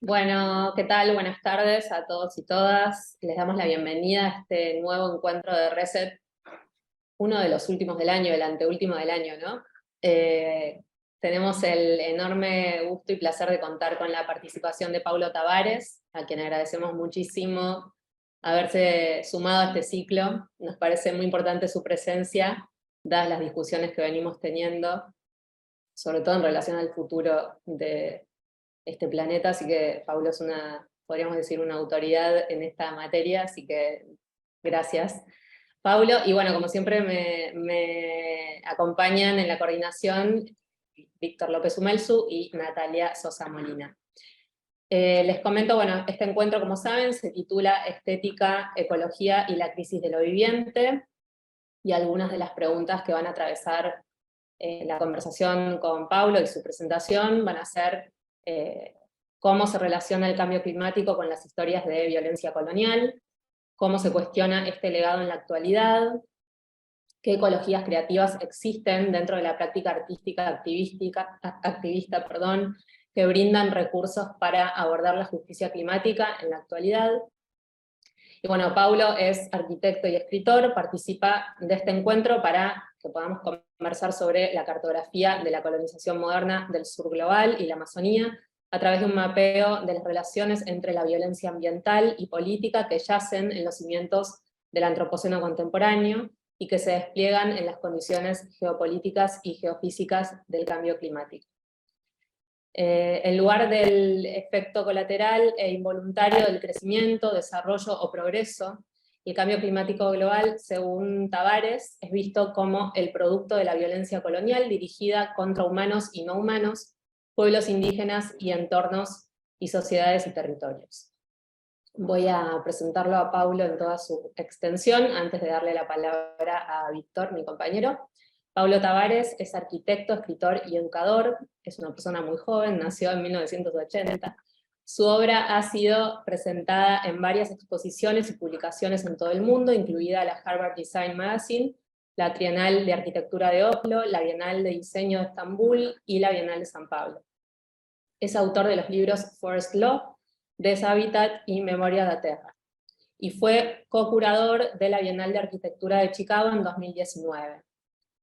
Bueno, ¿qué tal? Buenas tardes a todos y todas. Les damos la bienvenida a este nuevo encuentro de Reset, uno de los últimos del año, el anteúltimo del año, ¿no? Tenemos el enorme gusto y placer de contar con la participación de Paulo Tavares, a quien agradecemos muchísimo haberse sumado a este ciclo. Nos parece muy importante su presencia, dadas las discusiones que venimos teniendo, sobre todo en relación al futuro de este planeta, así que Paulo es podríamos decir, una autoridad en esta materia, así que gracias. Paulo, y bueno, como siempre me acompañan en la coordinación Víctor López Umelsu y Natalia Sosa Molina. Les comento, bueno, este encuentro, como saben, se titula Estética, Ecología y la crisis de lo viviente, y algunas de las preguntas que van a atravesar la conversación con Paulo y su presentación van a ser cómo se relaciona el cambio climático con las historias de violencia colonial, cómo se cuestiona este legado en la actualidad, qué ecologías creativas existen dentro de la práctica artística activista, que brindan recursos para abordar la justicia climática en la actualidad. Y bueno, Paulo es arquitecto y escritor, participa de este encuentro para que podamos conversar sobre la cartografía de la colonización moderna del sur global y la Amazonía, a través de un mapeo de las relaciones entre la violencia ambiental y política que yacen en los cimientos del antropoceno contemporáneo y que se despliegan en las condiciones geopolíticas y geofísicas del cambio climático. En lugar del efecto colateral e involuntario del crecimiento, desarrollo o progreso, el cambio climático global, según Tavares, es visto como el producto de la violencia colonial dirigida contra humanos y no humanos, pueblos indígenas y entornos y sociedades y territorios. Voy a presentarlo a Paulo en toda su extensión, antes de darle la palabra a Víctor, mi compañero. Paulo Tavares es arquitecto, escritor y educador, es una persona muy joven, nació en 1980. Su obra ha sido presentada en varias exposiciones y publicaciones en todo el mundo, incluida la Harvard Design Magazine, la Trienal de Arquitectura de Oslo, la Bienal de Diseño de Estambul y la Bienal de San Pablo. Es autor de los libros Forest Law, Deshabitat y Memoria da Terra, y fue co-curador de la Bienal de Arquitectura de Chicago en 2019.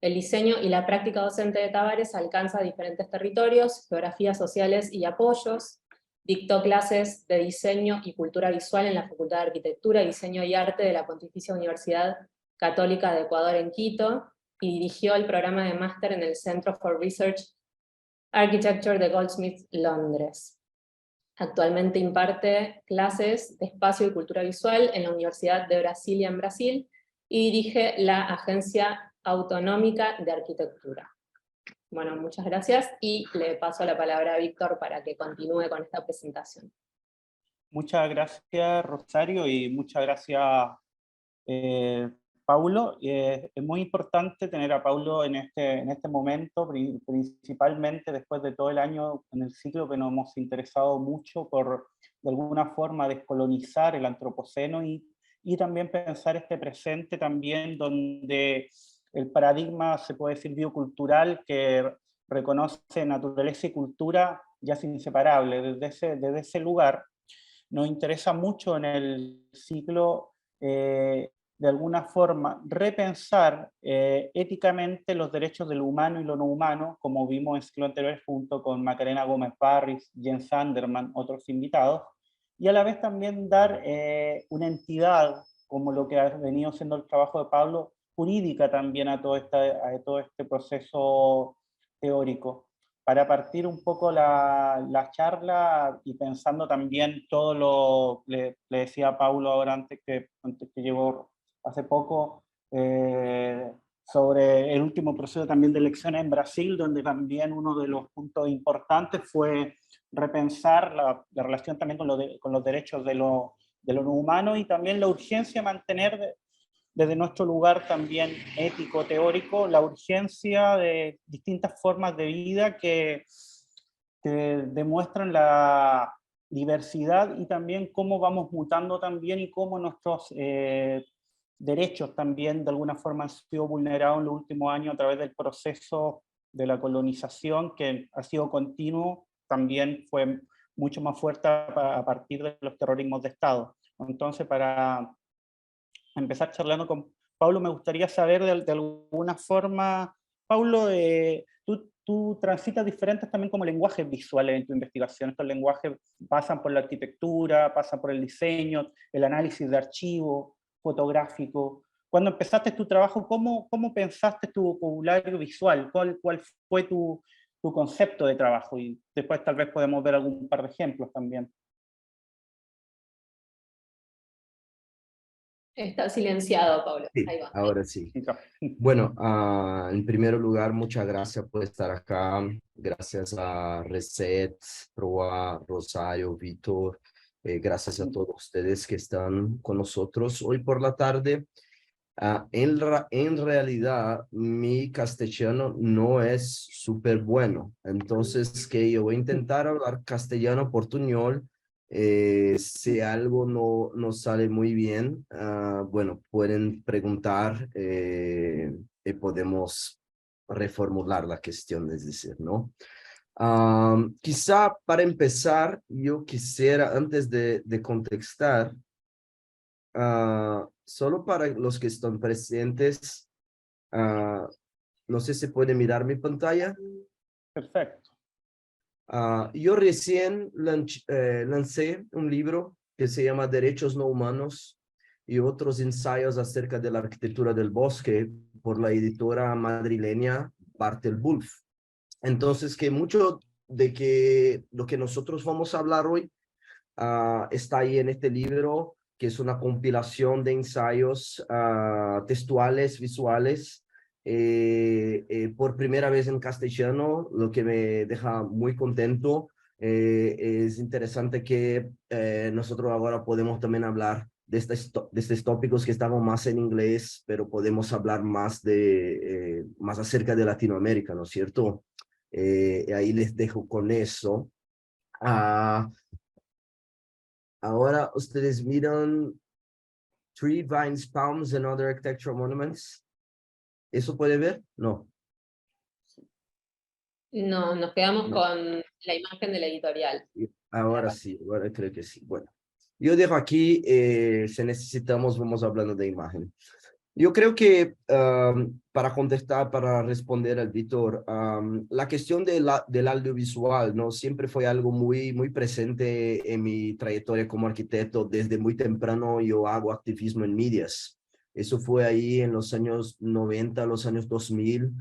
El diseño y la práctica docente de Tavares alcanza diferentes territorios, geografías sociales y apoyos. Dictó clases de diseño y cultura visual en la Facultad de Arquitectura, Diseño y Arte de la Pontificia Universidad Católica de Ecuador en Quito, y dirigió el programa de máster en el Centre for Research Architecture de Goldsmiths, Londres. Actualmente imparte clases de espacio y cultura visual en la Universidad de Brasilia en Brasil, y dirige la Agencia Autonómica de Arquitectura. Bueno, muchas gracias, y le paso la palabra a Víctor para que continúe con esta presentación. Muchas gracias, Rosario, y muchas gracias, Paulo. Es muy importante tener a Paulo en este momento, principalmente después de todo el año en el ciclo que nos hemos interesado mucho por, de alguna forma, descolonizar el antropoceno y también pensar este presente también donde el paradigma, se puede decir, biocultural, que reconoce naturaleza y cultura ya es inseparable. Desde ese lugar nos interesa mucho en el ciclo de alguna forma repensar éticamente los derechos de lo humano y lo no humano, como vimos en el ciclo anterior junto con Macarena Gómez Parris, Jens Sanderman, otros invitados, y a la vez también dar una entidad, como lo que ha venido siendo el trabajo de Pablo, jurídica también a todo este proceso teórico, para partir un poco la charla y pensando también todo le decía a Paulo ahora antes que llegó hace poco, sobre el último proceso también de elecciones en Brasil, donde también uno de los puntos importantes fue repensar la relación también con los derechos de lo no humano, y también la urgencia de mantener desde nuestro lugar también ético, teórico, la urgencia de distintas formas de vida que demuestran la diversidad y también cómo vamos mutando también y cómo nuestros derechos también de alguna forma han sido vulnerados en los últimos años a través del proceso de la colonización, que ha sido continuo, también fue mucho más fuerte a partir de los terrorismos de Estado. Entonces, para empezar charlando con Paulo, me gustaría saber de alguna forma, Paulo, tú transitas diferentes también como lenguajes visuales en tu investigación. Estos lenguajes pasan por la arquitectura, pasan por el diseño, el análisis de archivos, fotográfico. Cuando empezaste tu trabajo, ¿cómo pensaste tu vocabulario visual? ¿Cuál fue tu concepto de trabajo? Y después tal vez podemos ver algún par de ejemplos también. Está silenciado, Pablo. Sí, Ahí va. ahora sí. Bueno, en primer lugar, muchas gracias por estar acá. Gracias a Reset, Proa, Rosario, Víctor. Gracias a todos ustedes que están con nosotros hoy por la tarde. En realidad, mi castellano no es súper bueno. Entonces, que yo voy a intentar hablar castellano portuñol. Si algo no sale muy bien, bueno, pueden preguntar y podemos reformular la cuestión, es decir, ¿no? Quizá para empezar, yo quisiera, antes de contestar, solo para los que están presentes, no sé si puede mirar mi pantalla. Perfecto. Yo recién lancé un libro que se llama Derechos no humanos y otros ensayos acerca de la arquitectura del bosque por la editora madrileña Bartel Wolf. Entonces, que mucho de que lo que nosotros vamos a hablar hoy está ahí en este libro, que es una compilación de ensayos textuales, visuales, por primera vez en castellano, lo que me deja muy contento. Es interesante que nosotros ahora podemos también hablar de estos tópicos que estaban más en inglés, pero podemos hablar más más acerca de Latinoamérica, ¿no es cierto? Ahí les dejo con eso. Ahora ustedes miran Tree, Vines, Palms and Other Architectural Monuments. ¿Eso puede ver? No. No, nos quedamos No. con la imagen de la editorial. Ahora sí, ahora creo que sí. Bueno, yo dejo aquí, si necesitamos, vamos hablando de imagen. Yo creo que para contestar, para responder al Víctor, la cuestión del audiovisual, ¿no? Siempre fue algo muy presente en mi trayectoria como arquitecto. Desde muy temprano yo hago activismo en medias. Eso fue ahí en los años 90, los años 2000,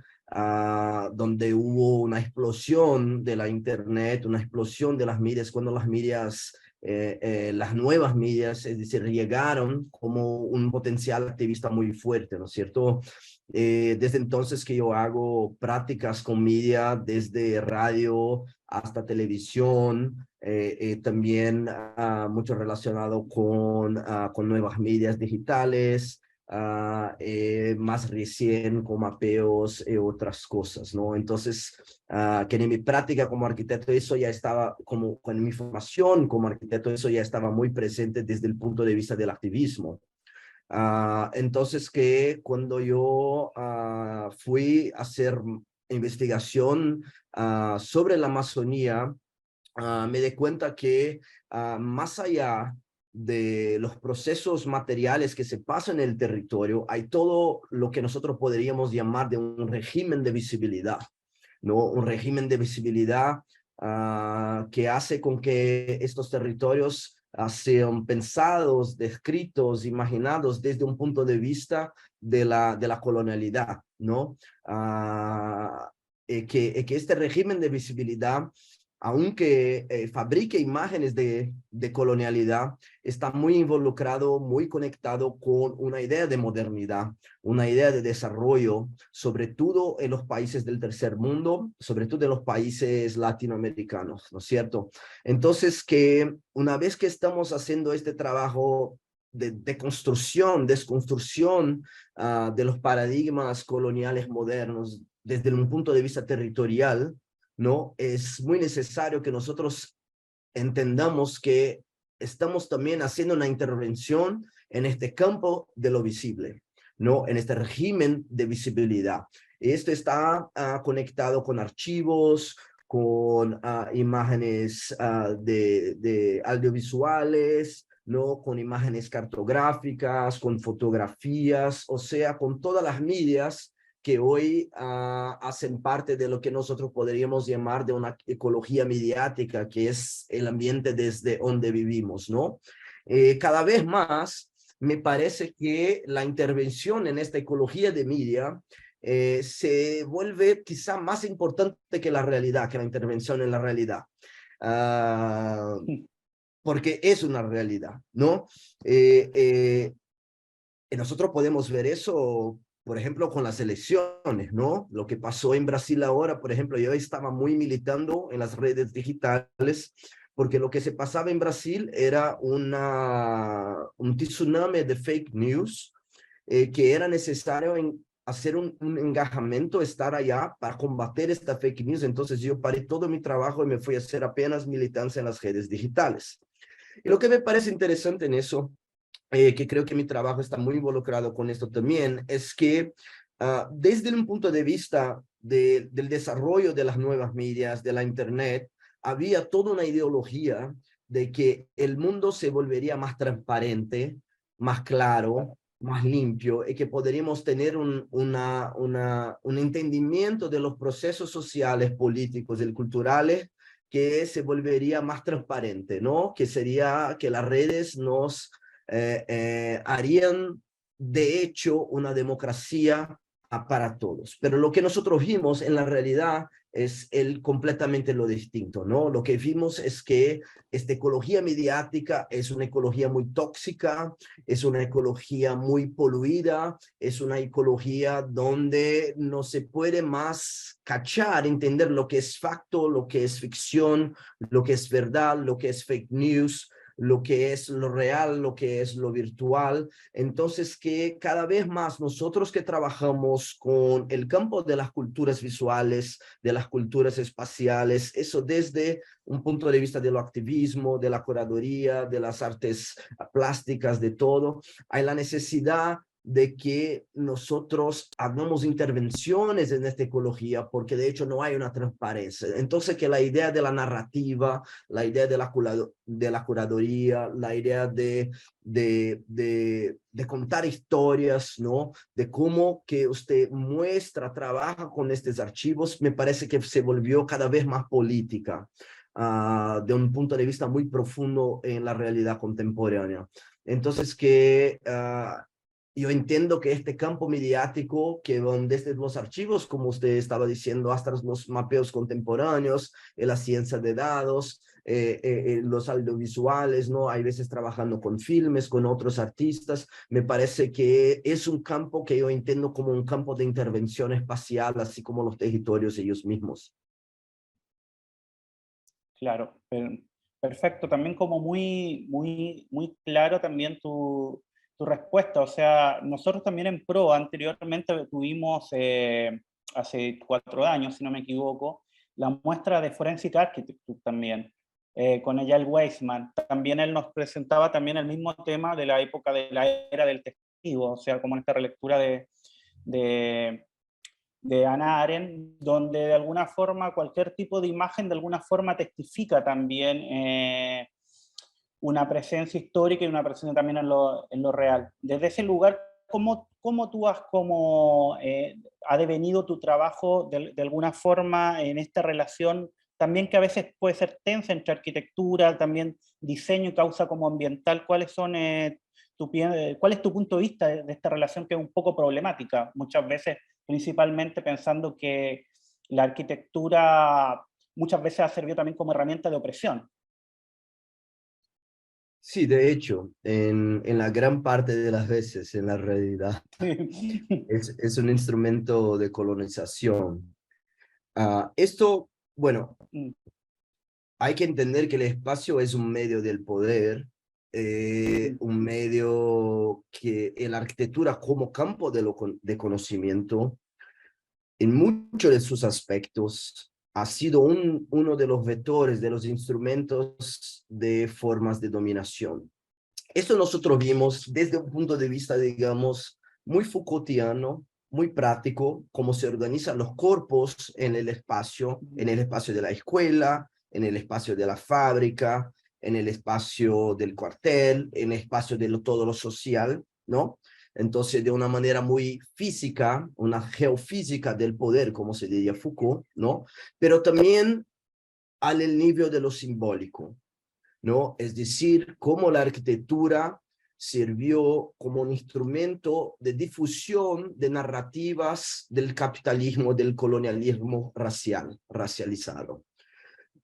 donde hubo una explosión de la internet, una explosión de las medias, cuando las medias las nuevas medias, es decir, llegaron como un potencial activista muy fuerte, ¿no es cierto? Desde entonces que yo hago prácticas con media, desde radio hasta televisión, también mucho relacionado con nuevas medias digitales, más recién con mapeos y otras cosas, ¿no? Entonces, que en mi práctica como arquitecto eso ya estaba, como con mi formación como arquitecto eso ya estaba muy presente desde el punto de vista del activismo. Entonces que cuando yo fui a hacer investigación sobre la Amazonía, me di cuenta que más allá de los procesos materiales que se pasan en el territorio, hay todo lo que nosotros podríamos llamar de un régimen de visibilidad, ¿no? Un régimen de visibilidad que hace con que estos territorios sean pensados, descritos, imaginados desde un punto de vista de la colonialidad, ¿no? Que este régimen de visibilidad, aunque fabrique imágenes de colonialidad, está muy involucrado, muy conectado con una idea de modernidad, una idea de desarrollo, sobre todo en los países del tercer mundo, sobre todo en los países latinoamericanos, ¿no es cierto? Entonces, que una vez que estamos haciendo este trabajo de construcción, desconstrucción de los paradigmas coloniales modernos desde un punto de vista territorial, ¿no? Es muy necesario que nosotros entendamos que estamos también haciendo una intervención en este campo de lo visible, ¿no? En este régimen de visibilidad. Esto está conectado con archivos, con imágenes de audiovisuales, ¿no? Con imágenes cartográficas, con fotografías, o sea, con todas las medias que hoy hacen parte de lo que nosotros podríamos llamar de una ecología mediática, que es el ambiente desde donde vivimos, ¿no? Cada vez más me parece que la intervención en esta ecología de media se vuelve quizá más importante que la realidad, que la intervención en la realidad. Porque es una realidad, ¿no? Y nosotros podemos ver eso, por ejemplo, con las elecciones, ¿no? Lo que pasó en Brasil ahora, por ejemplo, yo estaba muy militando en las redes digitales, porque lo que se pasaba en Brasil era un tsunami de fake news, que era necesario hacer un engajamiento, estar allá para combatir esta fake news. Entonces yo paré todo mi trabajo y me fui a hacer apenas militancia en las redes digitales. Y lo que me parece interesante en eso, que creo que mi trabajo está muy involucrado con esto también, es que desde un punto de vista del desarrollo de las nuevas medias, de la Internet, había toda una ideología de que el mundo se volvería más transparente, más claro, más limpio, y que podríamos tener un entendimiento de los procesos sociales, políticos y culturales que se volvería más transparente, ¿no? Que sería que las redes nos harían de hecho una democracia para todos. Pero lo que nosotros vimos en la realidad es completamente lo distinto, ¿no? Lo que vimos es que esta ecología mediática es una ecología muy tóxica, es una ecología muy poluida, es una ecología donde no se puede más cachar, entender lo que es facto, lo que es ficción, lo que es verdad, lo que es fake news, lo que es lo real, lo que es lo virtual. Entonces, que cada vez más nosotros que trabajamos con el campo de las culturas visuales, de las culturas espaciales, eso desde un punto de vista de lo activismo, de la curaduría, de las artes plásticas, de todo, hay la necesidad de que nosotros hagamos intervenciones en esta ecología, porque de hecho no hay una transparencia. Entonces, que la idea de la narrativa, la idea de la curaduría, la idea de contar historias, ¿no? De cómo que usted muestra, trabaja con estos archivos, me parece que se volvió cada vez más política, de un punto de vista muy profundo en la realidad contemporánea. Entonces, que yo entiendo que este campo mediático que van desde los archivos, como usted estaba diciendo, hasta los mapeos contemporáneos, la ciencia de datos, los audiovisuales, ¿no? Hay veces trabajando con filmes, con otros artistas. Me parece que es un campo que yo entiendo como un campo de intervención espacial, así como los territorios ellos mismos. Claro, perfecto. También como muy claro también tu respuesta. O sea, nosotros también en PRO anteriormente tuvimos, hace 4 años, si no me equivoco, la muestra de Forensic Architecture también, con Eyal Weizman. También él nos presentaba también el mismo tema de la época de la era del testigo, o sea, como en esta relectura de Hannah Arendt, donde de alguna forma cualquier tipo de imagen de alguna forma testifica también una presencia histórica y una presencia también en lo real. Desde ese lugar, ¿cómo tú ha devenido tu trabajo de alguna forma en esta relación también que a veces puede ser tensa entre arquitectura, también diseño y causa como ambiental? ¿Cuál es tu punto de vista de esta relación que es un poco problemática muchas veces, principalmente pensando que la arquitectura muchas veces ha servido también como herramienta de opresión? Sí, de hecho, en la gran parte de las veces, en la realidad, es un instrumento de colonización. Esto, bueno, hay que entender que el espacio es un medio del poder, un medio que en la arquitectura como campo de conocimiento, en muchos de sus aspectos, ha sido uno de los vectores, de los instrumentos de formas de dominación. Esto nosotros vimos desde un punto de vista, digamos, muy Foucaultiano, muy práctico, cómo se organizan los cuerpos en el espacio de la escuela, en el espacio de la fábrica, en el espacio del cuartel, en el espacio de todo lo social, ¿no? Entonces, de una manera muy física, una geofísica del poder, como se diría Foucault, ¿no? Pero también al nivel de lo simbólico, ¿no? Es decir, cómo la arquitectura sirvió como un instrumento de difusión de narrativas del capitalismo, del colonialismo racializado.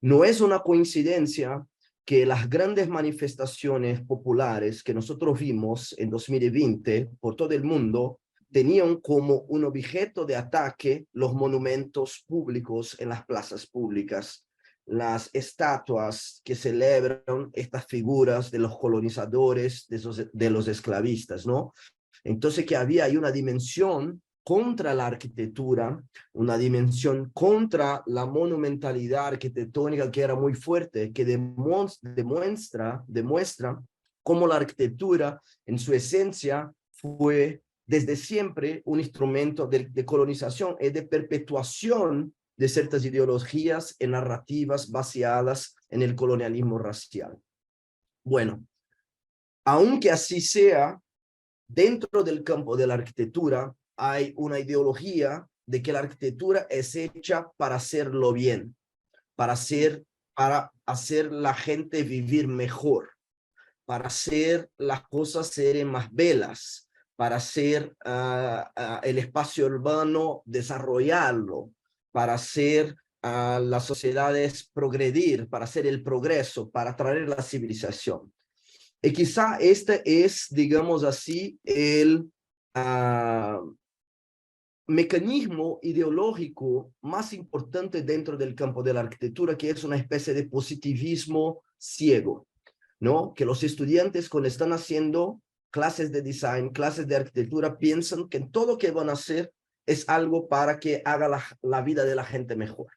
No es una coincidencia que las grandes manifestaciones populares que nosotros vimos en 2020 por todo el mundo tenían como un objeto de ataque los monumentos públicos en las plazas públicas, las estatuas que celebran estas figuras de los colonizadores, de los esclavistas, ¿no? Entonces que había ahí una dimensión contra la arquitectura, una dimensión contra la monumentalidad arquitectónica que era muy fuerte, que demuestra cómo la arquitectura en su esencia fue desde siempre un instrumento de colonización y de perpetuación de ciertas ideologías y narrativas basadas en el colonialismo racial. Bueno, aunque así sea, dentro del campo de la arquitectura hay una ideología de que la arquitectura es hecha para hacerlo bien, para hacer la gente vivir mejor, para hacer las cosas ser más belas, para hacer el espacio urbano desarrollarlo, para hacer las sociedades progredir, para hacer el progreso, para traer la civilización. Y quizá este es, digamos así, el mecanismo ideológico más importante dentro del campo de la arquitectura, que es una especie de positivismo ciego, ¿no? Que los estudiantes cuando están haciendo clases de design, clases de arquitectura, piensan que todo lo que van a hacer es algo para que haga la vida de la gente mejor,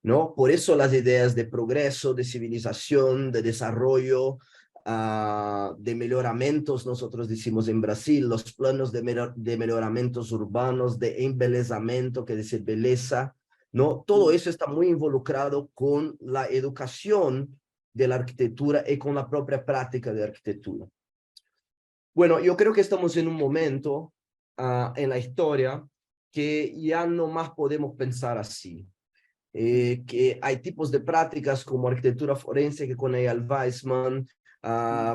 ¿no? Por eso las ideas de progreso, de civilización, de desarrollo, de mejoramientos, nosotros decimos en Brasil, los planos de mejoramientos urbanos, de embelezamiento, que decir belleza, ¿no? Todo eso está muy involucrado con la educación de la arquitectura y con la propia práctica de arquitectura. Bueno, yo creo que estamos en un momento en la historia que ya no más podemos pensar así. Que hay tipos de prácticas como arquitectura forense que con Eyal Weizmann,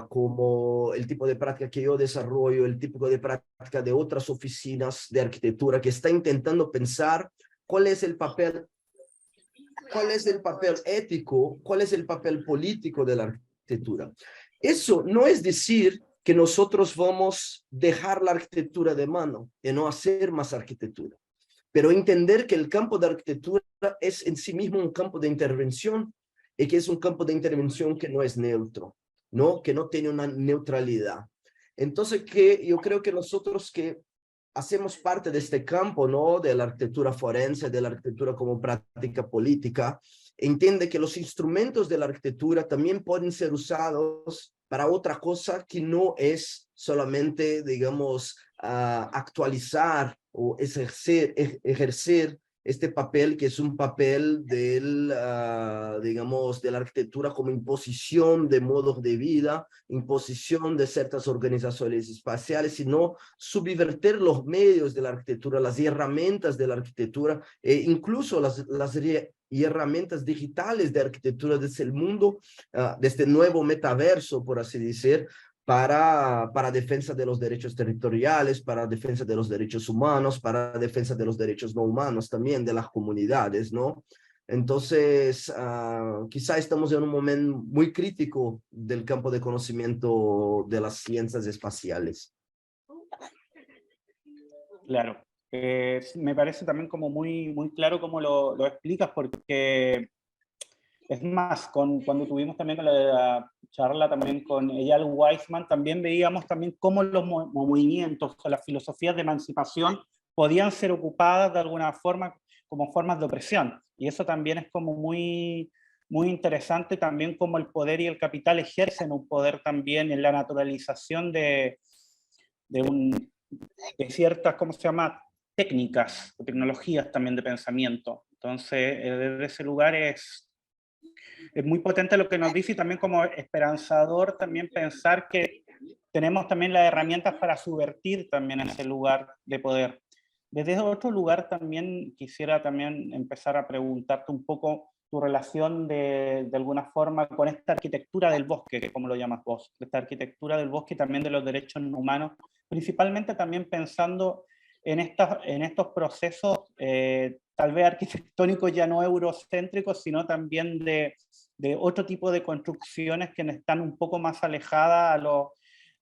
como el tipo de práctica que yo desarrollo, el tipo de práctica de otras oficinas de arquitectura que está intentando pensar cuál es el papel ético, cuál es el papel político de la arquitectura. Eso no es decir que nosotros vamos a dejar la arquitectura de mano y no hacer más arquitectura, pero entender que el campo de arquitectura es en sí mismo un campo de intervención y que es un campo de intervención que no es neutro, ¿no? Que no tiene una neutralidad. Entonces, que yo creo que nosotros que hacemos parte de este campo, ¿no? De la arquitectura forense, de la arquitectura como práctica política, entiende que los instrumentos de la arquitectura también pueden ser usados para otra cosa que no es solamente, digamos, actualizar o ejercer este papel que es un papel del, digamos, de la arquitectura como imposición de modos de vida, imposición de ciertas organizaciones espaciales, sino subvertir los medios de la arquitectura, las herramientas de la arquitectura, e incluso las herramientas digitales de arquitectura desde el mundo, de este nuevo metaverso, por así decir, para defensa de los derechos territoriales, para defensa de los derechos humanos, para defensa de los derechos no humanos también, de las comunidades, ¿no? Entonces, quizá estamos en un momento muy crítico del campo de conocimiento de las ciencias espaciales. Claro. Me parece también como muy claro cómo lo explicas, porque es más, cuando tuvimos también la charla también con Eyal Weizmann, también veíamos también cómo los movimientos o las filosofías de emancipación podían ser ocupadas de alguna forma como formas de opresión. Y eso también es como muy interesante, también cómo el poder y el capital ejercen un poder también en la naturalización de ciertas, ¿cómo se llama?, técnicas o tecnologías también de pensamiento. Entonces, desde ese lugar es muy potente lo que nos dice, y también como esperanzador también pensar que tenemos también las herramientas para subvertir también ese lugar de poder. Desde otro lugar también quisiera también empezar a preguntarte un poco tu relación de alguna forma con esta arquitectura del bosque, como lo llamas vos, esta arquitectura del bosque y también de los derechos humanos, principalmente también pensando en estos procesos tal vez arquitectónicos ya no eurocéntricos, sino también de otro tipo de construcciones que están un poco más alejadas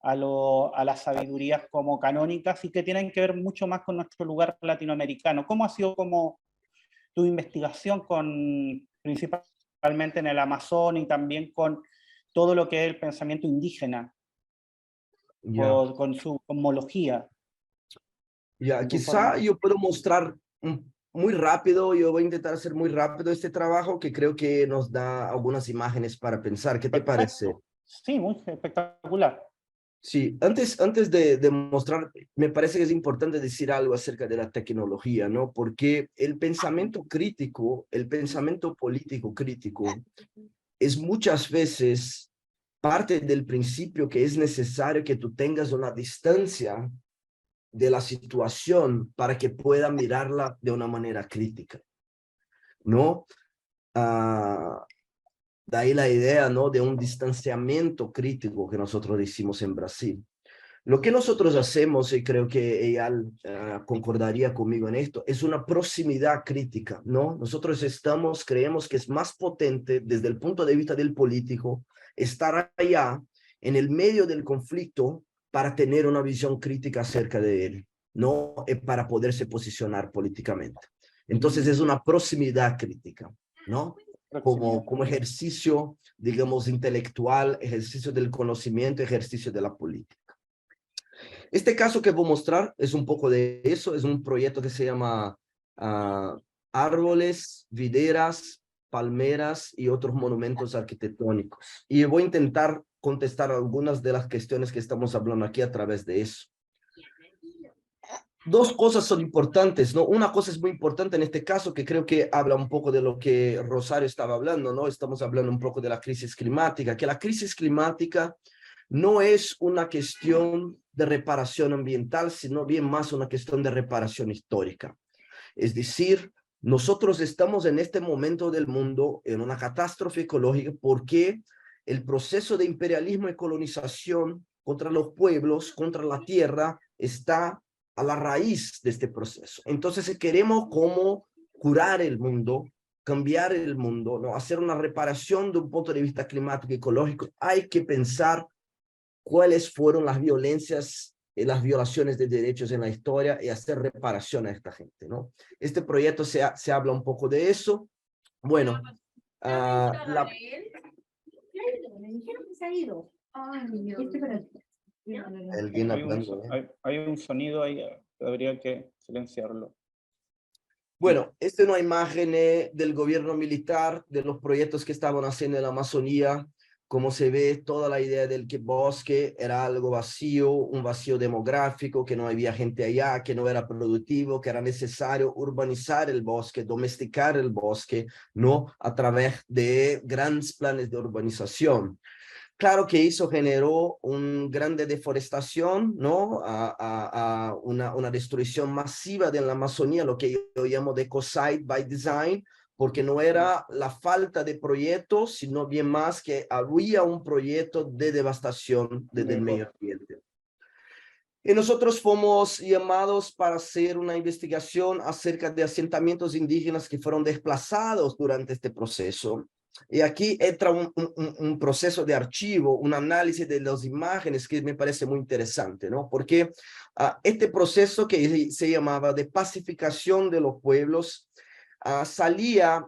a las sabidurías como canónicas y que tienen que ver mucho más con nuestro lugar latinoamericano. ¿Cómo ha sido como tu investigación principalmente en el Amazonas y también con todo lo que es el pensamiento indígena, con su cosmología? Quizá yo puedo mostrar muy rápido, yo voy a intentar hacer muy rápido este trabajo que creo que nos da algunas imágenes para pensar. ¿Qué te parece? Sí, muy espectacular. Sí, antes de mostrar, me parece que es importante decir algo acerca de la tecnología, ¿no? Porque el pensamiento crítico, el pensamiento político crítico, es muchas veces parte del principio que es necesario que tú tengas una distancia de la situación para que pueda mirarla de una manera crítica, ¿no? De ahí la idea, ¿no? De un distanciamiento crítico que nosotros decimos en Brasil. Lo que nosotros hacemos, y creo que Eyal concordaría conmigo en esto, es una proximidad crítica, ¿no? Nosotros creemos que es más potente desde el punto de vista del político estar allá en el medio del conflicto para tener una visión crítica acerca de él, ¿no? Para poderse posicionar políticamente. Entonces es una proximidad crítica, ¿no? Como ejercicio, digamos, intelectual, ejercicio del conocimiento, ejercicio de la política. Este caso que voy a mostrar es un poco de eso, es un proyecto que se llama Árboles, Videras, Palmeras y otros monumentos arquitectónicos. Y voy a intentar contestar algunas de las cuestiones que estamos hablando aquí a través de eso. Dos cosas son importantes, ¿no? Una cosa es muy importante en este caso, que creo que habla un poco de lo que Rosario estaba hablando, ¿no? Estamos hablando un poco de la crisis climática, que la crisis climática no es una cuestión de reparación ambiental, sino bien más una cuestión de reparación histórica. Es decir, nosotros estamos en este momento del mundo en una catástrofe ecológica porque el proceso de imperialismo y colonización contra los pueblos, contra la tierra, está a la raíz de este proceso. Entonces, si queremos cómo curar el mundo, cambiar el mundo, ¿no? Hacer una reparación de un punto de vista climático y ecológico, hay que pensar cuáles fueron las violencias y las violaciones de derechos en la historia y hacer reparación a esta gente, ¿no? Este proyecto se habla un poco de eso. Bueno, hay un sonido ahí, habría que silenciarlo. Bueno, esta es una imagen del gobierno militar, de los proyectos que estaban haciendo en la Amazonía. Como se ve, toda la idea del que bosque era algo vacío, un vacío demográfico, que no había gente allá, que no era productivo, que era necesario urbanizar el bosque, domesticar el bosque, ¿no? A través de grandes planes de urbanización. Claro que eso generó una grande deforestación, ¿no? Una destrucción masiva de la Amazonía, lo que yo llamo de ecocide by design, porque no era la falta de proyectos, sino bien más que había un proyecto de devastación del medio ambiente. Y nosotros fuimos llamados para hacer una investigación acerca de asentamientos indígenas que fueron desplazados durante este proceso. Y aquí entra un proceso de archivo, un análisis de las imágenes que me parece muy interesante, ¿no? Porque este proceso que se llamaba de pacificación de los pueblos salía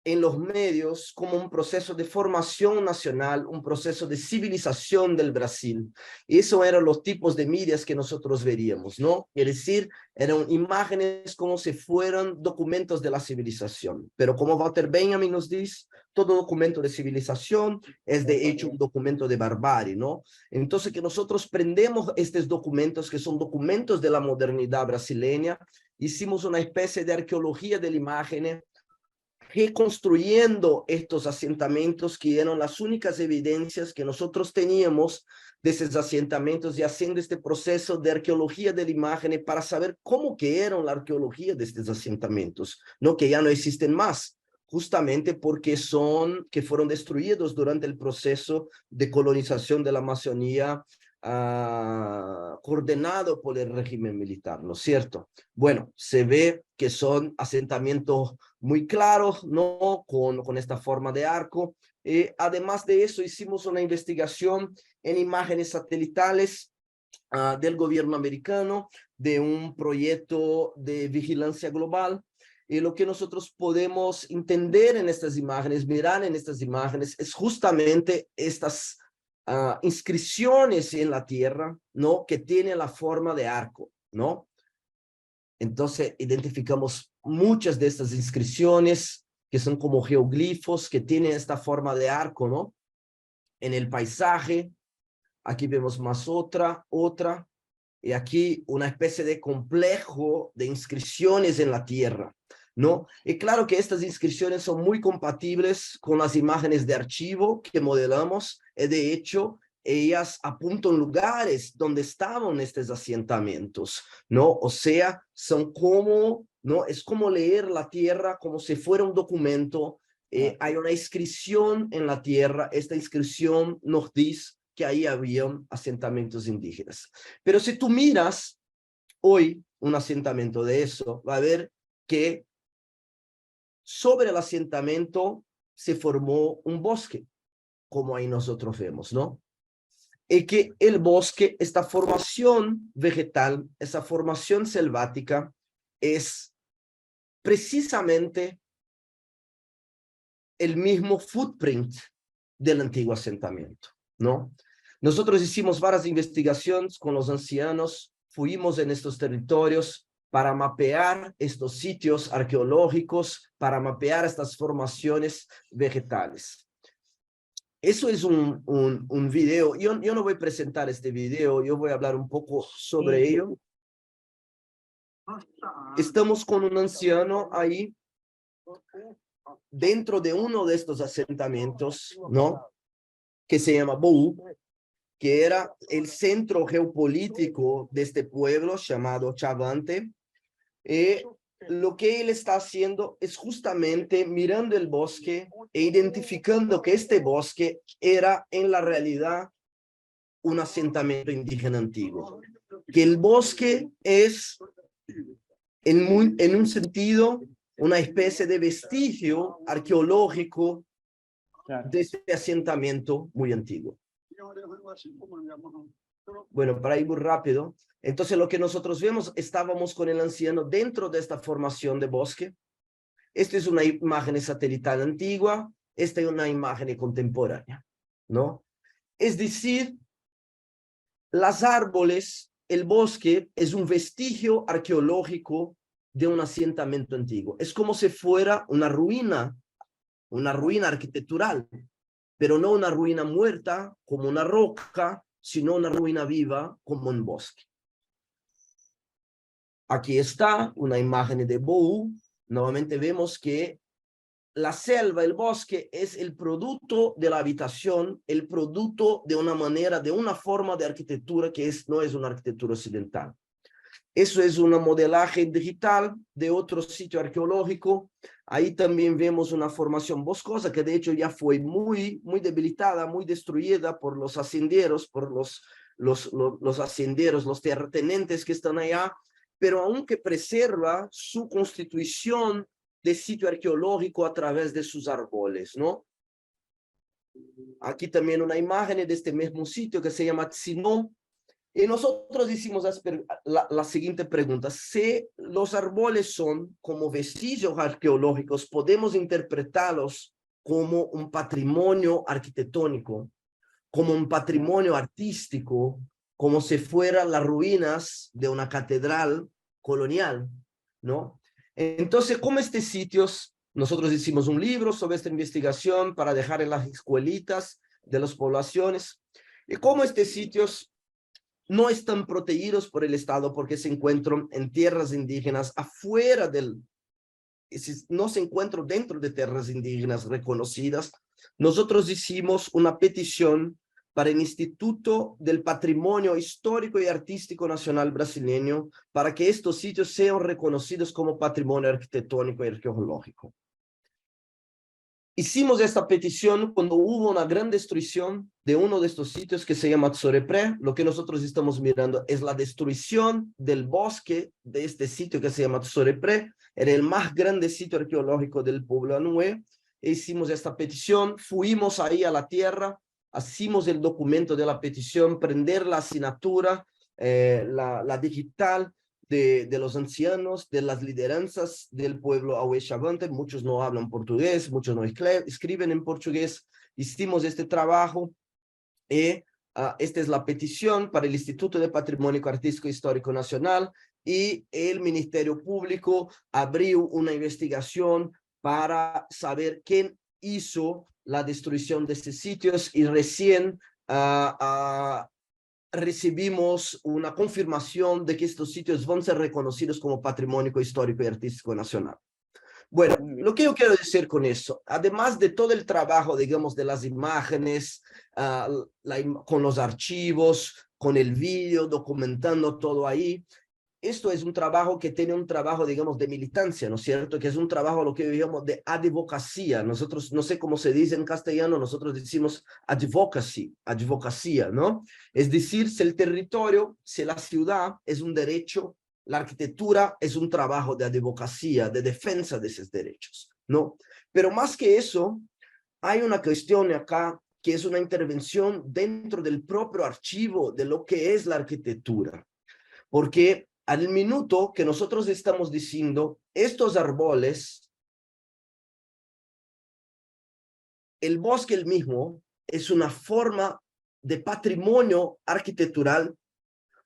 en los medios como un proceso de formación nacional, un proceso de civilización del Brasil. Y eso eran los tipos de medias que nosotros veríamos, ¿no? Es decir, eran imágenes como si fueran documentos de la civilización. Pero como Walter Benjamin nos dice, todo documento de civilización es de hecho un documento de barbarie, ¿no? Entonces que nosotros prendemos estos documentos que son documentos de la modernidad brasileña hicimos una especie de arqueología de la imagen, reconstruyendo estos asentamientos que eran las únicas evidencias que nosotros teníamos de esos asentamientos y haciendo este proceso de arqueología de la imagen para saber cómo que eran la arqueología de estos asentamientos, ¿no? Que ya no existen más, justamente porque fueron destruidos durante el proceso de colonización de la Amazonía coordenado por el régimen militar, ¿no es cierto? Bueno, se ve que son asentamientos muy claros, ¿no? Con esta forma de arco. Además de eso, hicimos una investigación en imágenes satelitales del gobierno americano, de un proyecto de vigilancia global. Y lo que nosotros podemos entender en estas imágenes, mirar en estas imágenes, es justamente estas inscripciones en la tierra, ¿no? Que tienen la forma de arco, ¿no? Entonces, identificamos muchas de estas inscripciones que son como geoglifos que tienen esta forma de arco, ¿no? En el paisaje, aquí vemos más otra, y aquí una especie de complejo de inscripciones en la tierra, ¿no? Y claro que estas inscripciones son muy compatibles con las imágenes de archivo que modelamos, y de hecho, ellas apuntan lugares donde estaban estos asentamientos, ¿no? O sea, son como, ¿no? Es como leer la tierra como si fuera un documento. Hay una inscripción en la tierra, esta inscripción nos dice que ahí habían asentamientos indígenas. Pero si tú miras hoy un asentamiento de eso, va a ver que sobre el asentamiento se formó un bosque, como ahí nosotros vemos, ¿no? Y que el bosque, esta formación vegetal, esa formación selvática, es precisamente el mismo footprint del antiguo asentamiento, ¿no? Nosotros hicimos varias investigaciones con los ancianos, fuimos en estos territorios para mapear estos sitios arqueológicos, para mapear estas formaciones vegetales. Eso es un video. Yo no voy a presentar este video, yo voy a hablar un poco sobre ello. Estamos con un anciano ahí dentro de uno de estos asentamientos, ¿no? Que se llama Bou, que era el centro geopolítico de este pueblo llamado Chavante. Lo que él está haciendo es justamente mirando el bosque e identificando que este bosque era en la realidad un asentamiento indígena antiguo. Que el bosque es en un sentido una especie de vestigio arqueológico de este asentamiento muy antiguo. Bueno, para ir muy rápido, entonces lo que nosotros vemos, estábamos con el anciano dentro de esta formación de bosque. Esta es una imagen satelital antigua, esta es una imagen contemporánea, ¿no? Es decir, los árboles, el bosque es un vestigio arqueológico de un asentamiento antiguo. Es como si fuera una ruina arquitectural, pero no una ruina muerta como una roca, sino una ruina viva como un bosque. Aquí está una imagen de Bou. Nuevamente vemos que la selva, el bosque, es el producto de la habitación, el producto de una manera, de una forma de arquitectura que no es una arquitectura occidental. Eso es un modelaje digital de otro sitio arqueológico. Ahí también vemos una formación boscosa que de hecho ya fue muy debilitada, muy destruida por los hacenderos, por los hacenderos, los terratenientes que están allá, pero aunque preserva su constitución de sitio arqueológico a través de sus árboles, ¿no? Aquí también una imagen de este mismo sitio que se llama Tsinó. Y nosotros hicimos la siguiente pregunta: si los árboles son como vestigios arqueológicos, podemos interpretarlos como un patrimonio arquitectónico, como un patrimonio artístico, como si fueran las ruinas de una catedral colonial, ¿no? Entonces, como estos sitios, nosotros hicimos un libro sobre esta investigación para dejar en las escuelitas de las poblaciones, y cómo estos sitios no están protegidos por el Estado porque se encuentran en tierras indígenas afuera no se encuentran dentro de tierras indígenas reconocidas. Nosotros hicimos una petición para el Instituto del Patrimonio Histórico y Artístico Nacional Brasileño para que estos sitios sean reconocidos como patrimonio arquitectónico y arqueológico. Hicimos esta petición cuando hubo una gran destrucción de uno de estos sitios que se llama Tsorepre. Lo que nosotros estamos mirando es la destrucción del bosque de este sitio que se llama Tsorepre. Era el más grande sitio arqueológico del pueblo Anhué. Hicimos esta petición, fuimos ahí a la tierra, hicimos el documento de la petición, prender la asignatura, la digital, de los ancianos, de las lideranzas del pueblo Aué Chavante. Muchos no hablan portugués, muchos no escriben en portugués. Hicimos este trabajo y esta es la petición para el Instituto de Patrimonio Artístico e Histórico Nacional, y el Ministerio Público abrió una investigación para saber quién hizo la destrucción de estos sitios, y recién recibimos una confirmación de que estos sitios van a ser reconocidos como Patrimonio Histórico y Artístico Nacional. Bueno, lo que yo quiero decir con eso, además de todo el trabajo, digamos, de las imágenes, con los archivos, con el vídeo, documentando todo ahí, esto es un trabajo que tiene un trabajo, digamos, de militancia, ¿no es cierto? Que es un trabajo, lo que llamamos de advocacia. Nosotros, no sé cómo se dice en castellano, nosotros decimos advocacy, advocacia, ¿no? Es decir, si el territorio, si la ciudad es un derecho, la arquitectura es un trabajo de advocacia, de defensa de esos derechos, ¿no? Pero más que eso, hay una cuestión acá que es una intervención dentro del propio archivo de lo que es la arquitectura. Porque al minuto que nosotros estamos diciendo, estos árboles, el bosque el mismo es una forma de patrimonio arquitectural,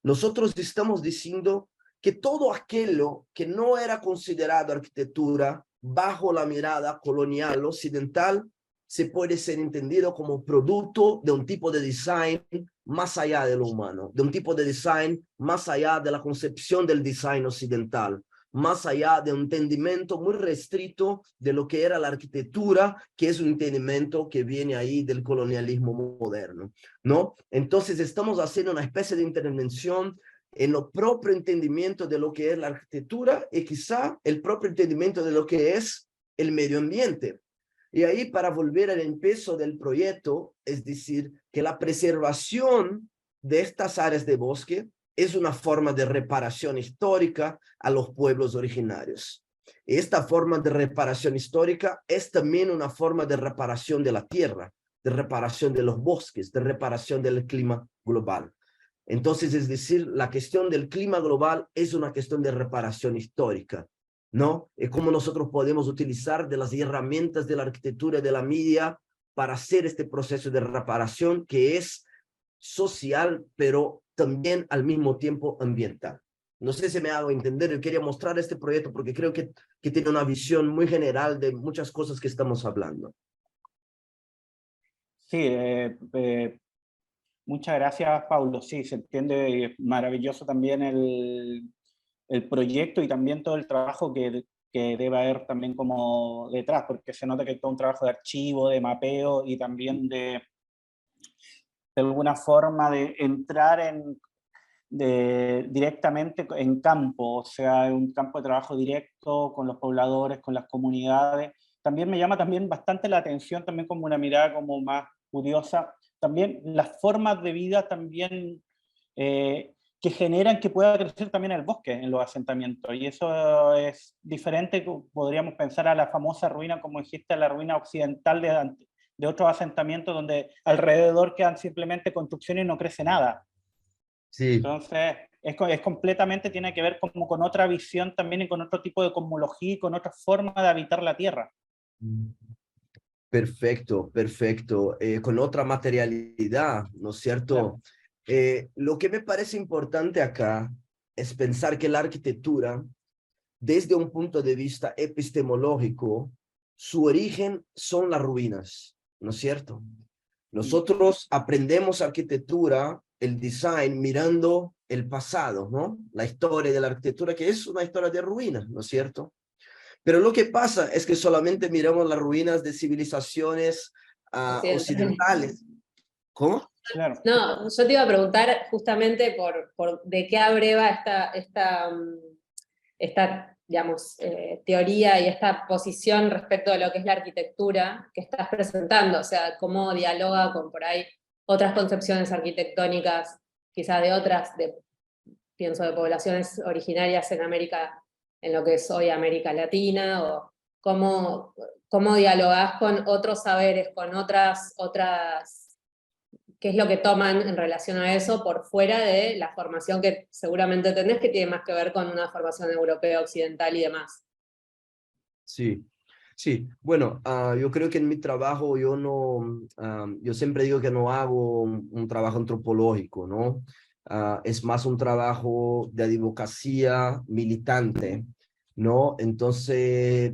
nosotros estamos diciendo que todo aquello que no era considerado arquitectura bajo la mirada colonial occidental se puede ser entendido como producto de un tipo de design más allá de lo humano, de un tipo de design más allá de la concepción del design occidental, más allá de un entendimiento muy restricto de lo que era la arquitectura, que es un entendimiento que viene ahí del colonialismo moderno, ¿no? Entonces estamos haciendo una especie de intervención en lo propio entendimiento de lo que es la arquitectura y quizá el propio entendimiento de lo que es el medio ambiente. Y ahí, para volver al empiezo del proyecto, es decir, que la preservación de estas áreas de bosque es una forma de reparación histórica a los pueblos originarios. Esta forma de reparación histórica es también una forma de reparación de la tierra, de reparación de los bosques, de reparación del clima global. Entonces, es decir, la cuestión del clima global es una cuestión de reparación histórica, ¿no? Es como nosotros podemos utilizar de las herramientas de la arquitectura y de la media para hacer este proceso de reparación que es social, pero también al mismo tiempo ambiental. No sé si me hago entender, yo quería mostrar este proyecto porque creo que tiene una visión muy general de muchas cosas que estamos hablando. Sí, muchas gracias, Paulo. Sí, se entiende maravilloso también el proyecto y también todo el trabajo que debe haber también como detrás, porque se nota que hay todo un trabajo de archivo, de mapeo y también de alguna forma de entrar directamente en campo, o sea, un campo de trabajo directo con los pobladores, con las comunidades. También me llama también bastante la atención, también como una mirada como más curiosa, también las formas de vida también que generan que pueda crecer también el bosque en los asentamientos, y eso es diferente, podríamos pensar a la famosa ruina, como dijiste, la ruina occidental de otros asentamientos donde alrededor quedan simplemente construcciones y no crece nada. Sí. Entonces, es completamente, tiene que ver como con otra visión también y con otro tipo de cosmología y con otra forma de habitar la Tierra. Perfecto, perfecto. Con otra materialidad, ¿no es cierto? Claro. Lo que me parece importante acá es pensar que la arquitectura, desde un punto de vista epistemológico, su origen son las ruinas, ¿no es cierto? Nosotros aprendemos arquitectura el design mirando el pasado, ¿no? La historia de la arquitectura, que es una historia de ruinas, ¿no es cierto? Pero lo que pasa es que solamente miramos las ruinas de civilizaciones occidentales. ¿Cómo? Claro. No, yo te iba a preguntar justamente por de qué abreva esta digamos, teoría y esta posición respecto a lo que es la arquitectura que estás presentando, o sea, cómo dialoga con por ahí otras concepciones arquitectónicas, quizás de otras, pienso de poblaciones originarias en América, en lo que es hoy América Latina, o cómo dialogás con otros saberes, con otras qué es lo que toman en relación a eso por fuera de la formación que seguramente tenés, que tiene más que ver con una formación europea, occidental y demás. Sí, sí. Bueno, yo creo que en mi trabajo yo no, yo siempre digo que no hago un trabajo antropológico, ¿no? Es más un trabajo de advocacia militante, ¿no? Entonces,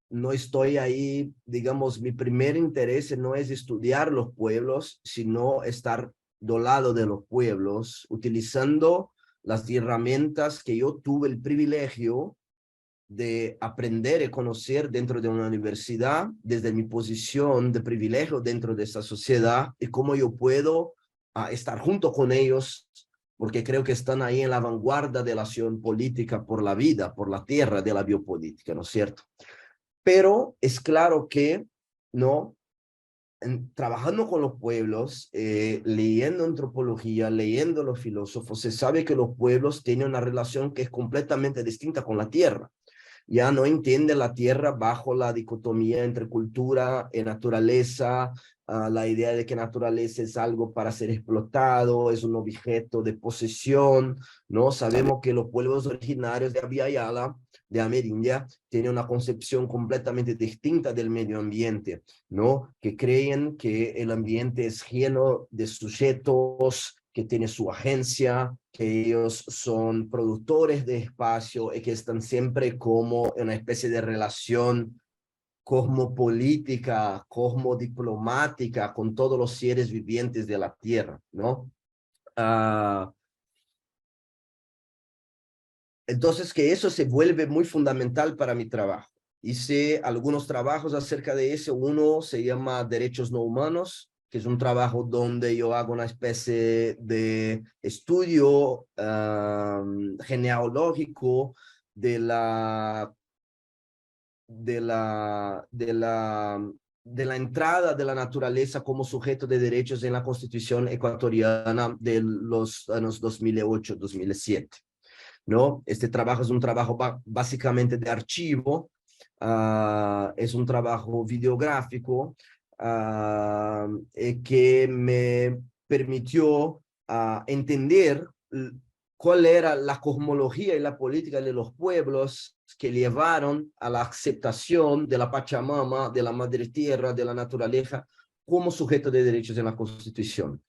no estoy ahí, digamos, mi primer interés no es estudiar los pueblos, sino estar del lado de los pueblos, utilizando las herramientas que yo tuve el privilegio de aprender y conocer dentro de una universidad, desde mi posición de privilegio dentro de esta sociedad, y cómo yo puedo estar junto con ellos, porque creo que están ahí en la vanguardia de la acción política por la vida, por la tierra de la biopolítica, ¿no es cierto? Pero es claro que, ¿no? Trabajando con los pueblos, leyendo antropología, leyendo los filósofos, se sabe que los pueblos tienen una relación que es completamente distinta con la tierra. Ya no entiende la tierra bajo la dicotomía entre cultura y naturaleza, la idea de que naturaleza es algo para ser explotado, es un objeto de posesión, ¿no? Sabemos que los pueblos originarios de Abya Yala, de Amerindia, tienen una concepción completamente distinta del medio ambiente, ¿no? Que creen que el ambiente es lleno de sujetos que tiene su agencia, que ellos son productores de espacio y que están siempre como en una especie de relación cosmopolítica, cosmodiplomática con todos los seres vivientes de la Tierra, ¿no? Entonces, que eso se vuelve muy fundamental para mi trabajo. Hice algunos trabajos acerca de eso. Uno se llama Derechos No Humanos, que es un trabajo donde yo hago una especie de estudio genealógico de la entrada de la naturaleza como sujeto de derechos en la Constitución ecuatoriana de los años 2008-2007. ¿No? Este trabajo es un trabajo básicamente de archivo, es un trabajo videográfico que me permitió entender cuál era la cosmología y la política de los pueblos que llevaron a la aceptación de la Pachamama, de la Madre Tierra, de la naturaleza, como sujeto de derechos en la Constitución.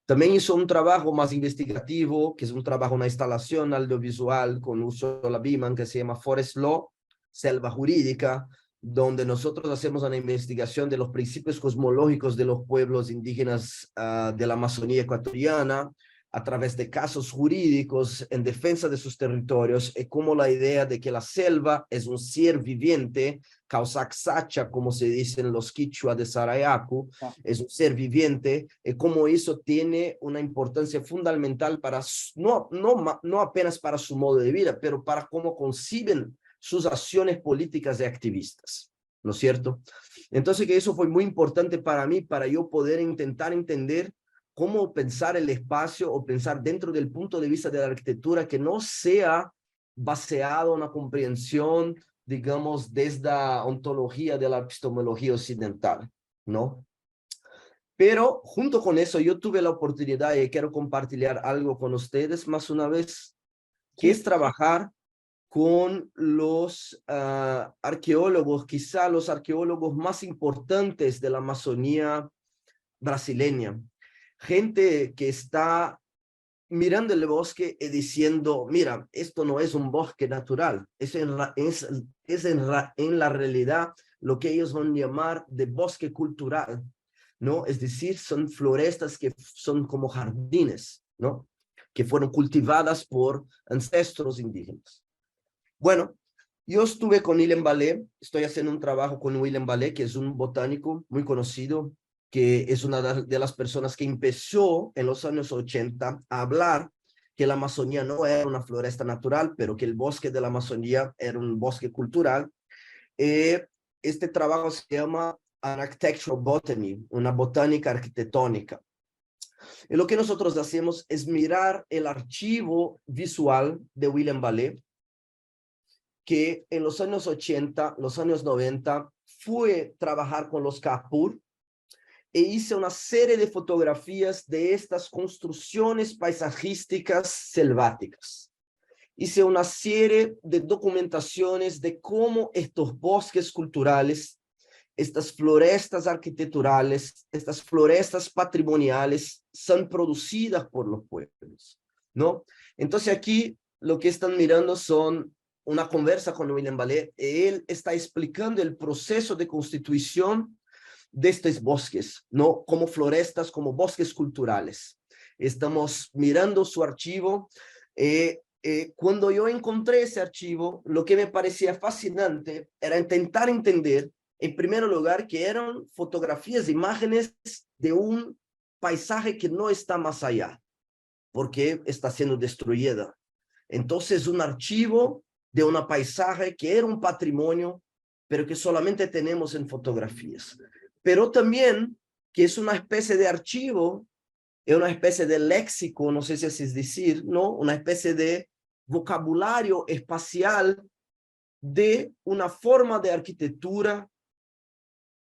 También hizo un trabajo más investigativo, que es un trabajo, una instalación audiovisual con Ursula Biman, que se llama Forest Law, Selva Jurídica, donde nosotros hacemos una investigación de los principios cosmológicos de los pueblos indígenas de la Amazonía ecuatoriana, a través de casos jurídicos en defensa de sus territorios, y como la idea de que la selva es un ser viviente, Causac-Sacha, como se dice en los quichua de Sarayaku, es un ser viviente, y como eso tiene una importancia fundamental para, no apenas para su modo de vida, pero para cómo conciben sus acciones políticas de activistas, ¿no es cierto? Entonces que eso fue muy importante para mí, para yo poder intentar entender cómo pensar el espacio o pensar dentro del punto de vista de la arquitectura que no sea baseado en una comprensión, digamos, desde la ontología de la epistemología occidental, ¿no? Pero junto con eso yo tuve la oportunidad, y quiero compartir algo con ustedes más una vez, que es trabajar con los arqueólogos, quizá los arqueólogos más importantes de la Amazonía brasileña. Gente que está mirando el bosque y diciendo, mira, esto no es un bosque natural, es en la realidad lo que ellos van a llamar de bosque cultural, ¿no? Es decir, son florestas que son como jardines, ¿no? Que fueron cultivadas por ancestros indígenas. Bueno, yo estuve con Willem Balé, estoy haciendo un trabajo con Willem Balé, que es un botánico muy conocido, que es una de las personas que empezó en los años 80 a hablar que la Amazonía no era una floresta natural, pero que el bosque de la Amazonía era un bosque cultural. Este trabajo se llama Architectural Botany, una botánica arquitectónica. Y lo que nosotros hacemos es mirar el archivo visual de Willem Balé, que en los años 80, los años 90, fue trabajar con los Kapur e hice una serie de fotografías de estas construcciones paisajísticas selváticas. Hice una serie de documentaciones de cómo estos bosques culturales, estas florestas arquitecturales, estas florestas patrimoniales son producidas por los pueblos, ¿no? Entonces aquí lo que están mirando son una conversa con Willem Balé. Él está explicando el proceso de constitución de estos bosques, ¿no? Como florestas, como bosques culturales. Estamos mirando su archivo. Cuando yo encontré ese archivo, lo que me parecía fascinante era intentar entender, en primer lugar, que eran fotografías, imágenes de un paisaje que no está más allá, porque está siendo destruida. Entonces, un archivo de un paisaje que era un patrimonio, pero que solamente tenemos en fotografías. Pero también que es una especie de archivo, es una especie de léxico, no sé si así es decir, ¿no? Una especie de vocabulario espacial de una forma de arquitectura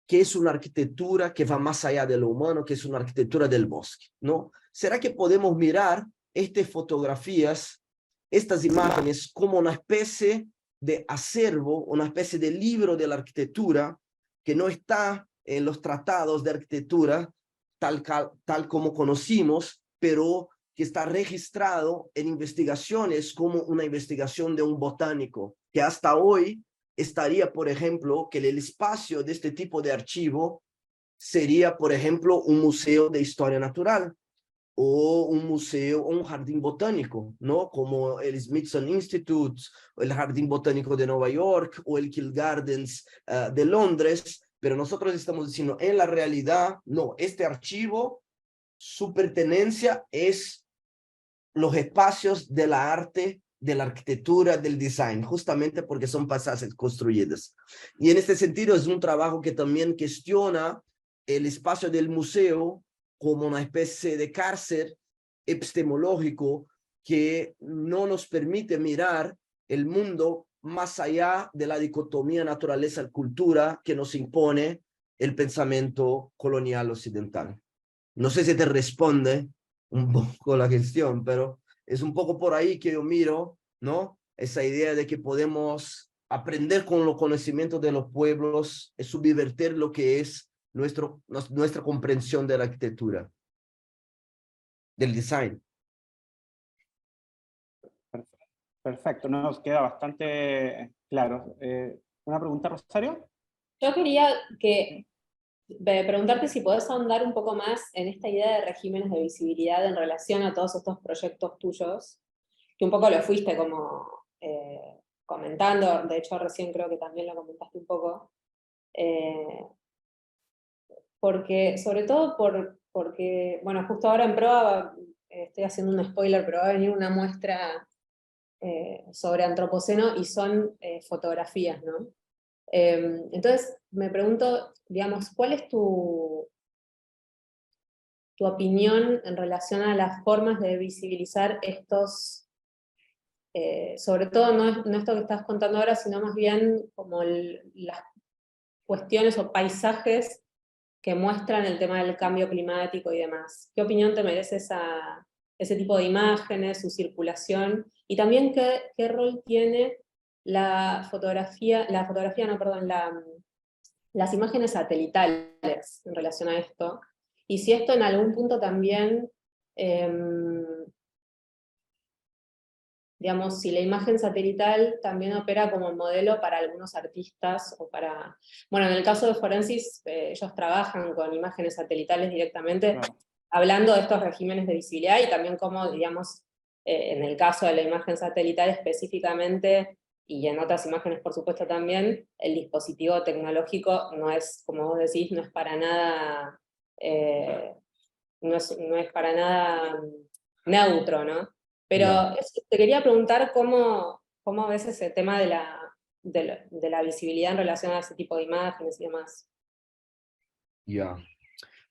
que es una arquitectura que va más allá de lo humano, que es una arquitectura del bosque, ¿no? ¿Será que podemos mirar estas fotografías, estas imágenes, como una especie de acervo, una especie de libro de la arquitectura que no está en los tratados de arquitectura tal como conocimos, pero que está registrado en investigaciones como una investigación de un botánico, que hasta hoy estaría, por ejemplo, que el espacio de este tipo de archivo sería, por ejemplo, un museo de historia natural o un museo o un jardín botánico, ¿no? Como el Smithsonian Institute, o el Jardín Botánico de Nueva York o el Kew Gardens de Londres, pero nosotros estamos diciendo, en la realidad, no, este archivo, su pertenencia es los espacios de la arte, de la arquitectura, del design, justamente porque son pasajes construidos. Y en este sentido es un trabajo que también cuestiona el espacio del museo como una especie de cárcel epistemológico que no nos permite mirar el mundo más allá de la dicotomía naturaleza-cultura que nos impone el pensamiento colonial occidental. No sé si te responde un poco la cuestión, pero es un poco por ahí que yo miro, ¿no? Esa idea de que podemos aprender con los conocimientos de los pueblos, es subvertir lo que es nuestra comprensión de la arquitectura, del design. Perfecto, nos queda bastante claro. ¿Una pregunta, Rosario? Yo quería preguntarte si podés ahondar un poco más en esta idea de regímenes de visibilidad en relación a todos estos proyectos tuyos, que un poco lo fuiste como comentando, de hecho recién creo que también lo comentaste un poco, porque, sobre todo porque, bueno, justo ahora en Proa, estoy haciendo un spoiler, pero va a venir una muestra sobre antropoceno y son fotografías, ¿no? Entonces, me pregunto, digamos, ¿cuál es tu opinión en relación a las formas de visibilizar estos, sobre todo no esto que estás contando ahora, sino más bien como las cuestiones o paisajes que muestran el tema del cambio climático y demás? ¿Qué opinión te merece ese tipo de imágenes, su circulación? Y también qué rol tiene las imágenes satelitales en relación a esto, y si esto en algún punto también, digamos, si la imagen satelital también opera como modelo para algunos artistas, o para, bueno, en el caso de Forensis, ellos trabajan con imágenes satelitales directamente, Claro. hablando de estos regímenes de visibilidad y también cómo, digamos, en el caso de la imagen satelital específicamente, y en otras imágenes por supuesto también, el dispositivo tecnológico no es, como vos decís, no es para nada, no es para nada neutro, ¿no? Pero Ya, te quería preguntar cómo ves ese tema de la visibilidad en relación a ese tipo de imágenes y demás. ya.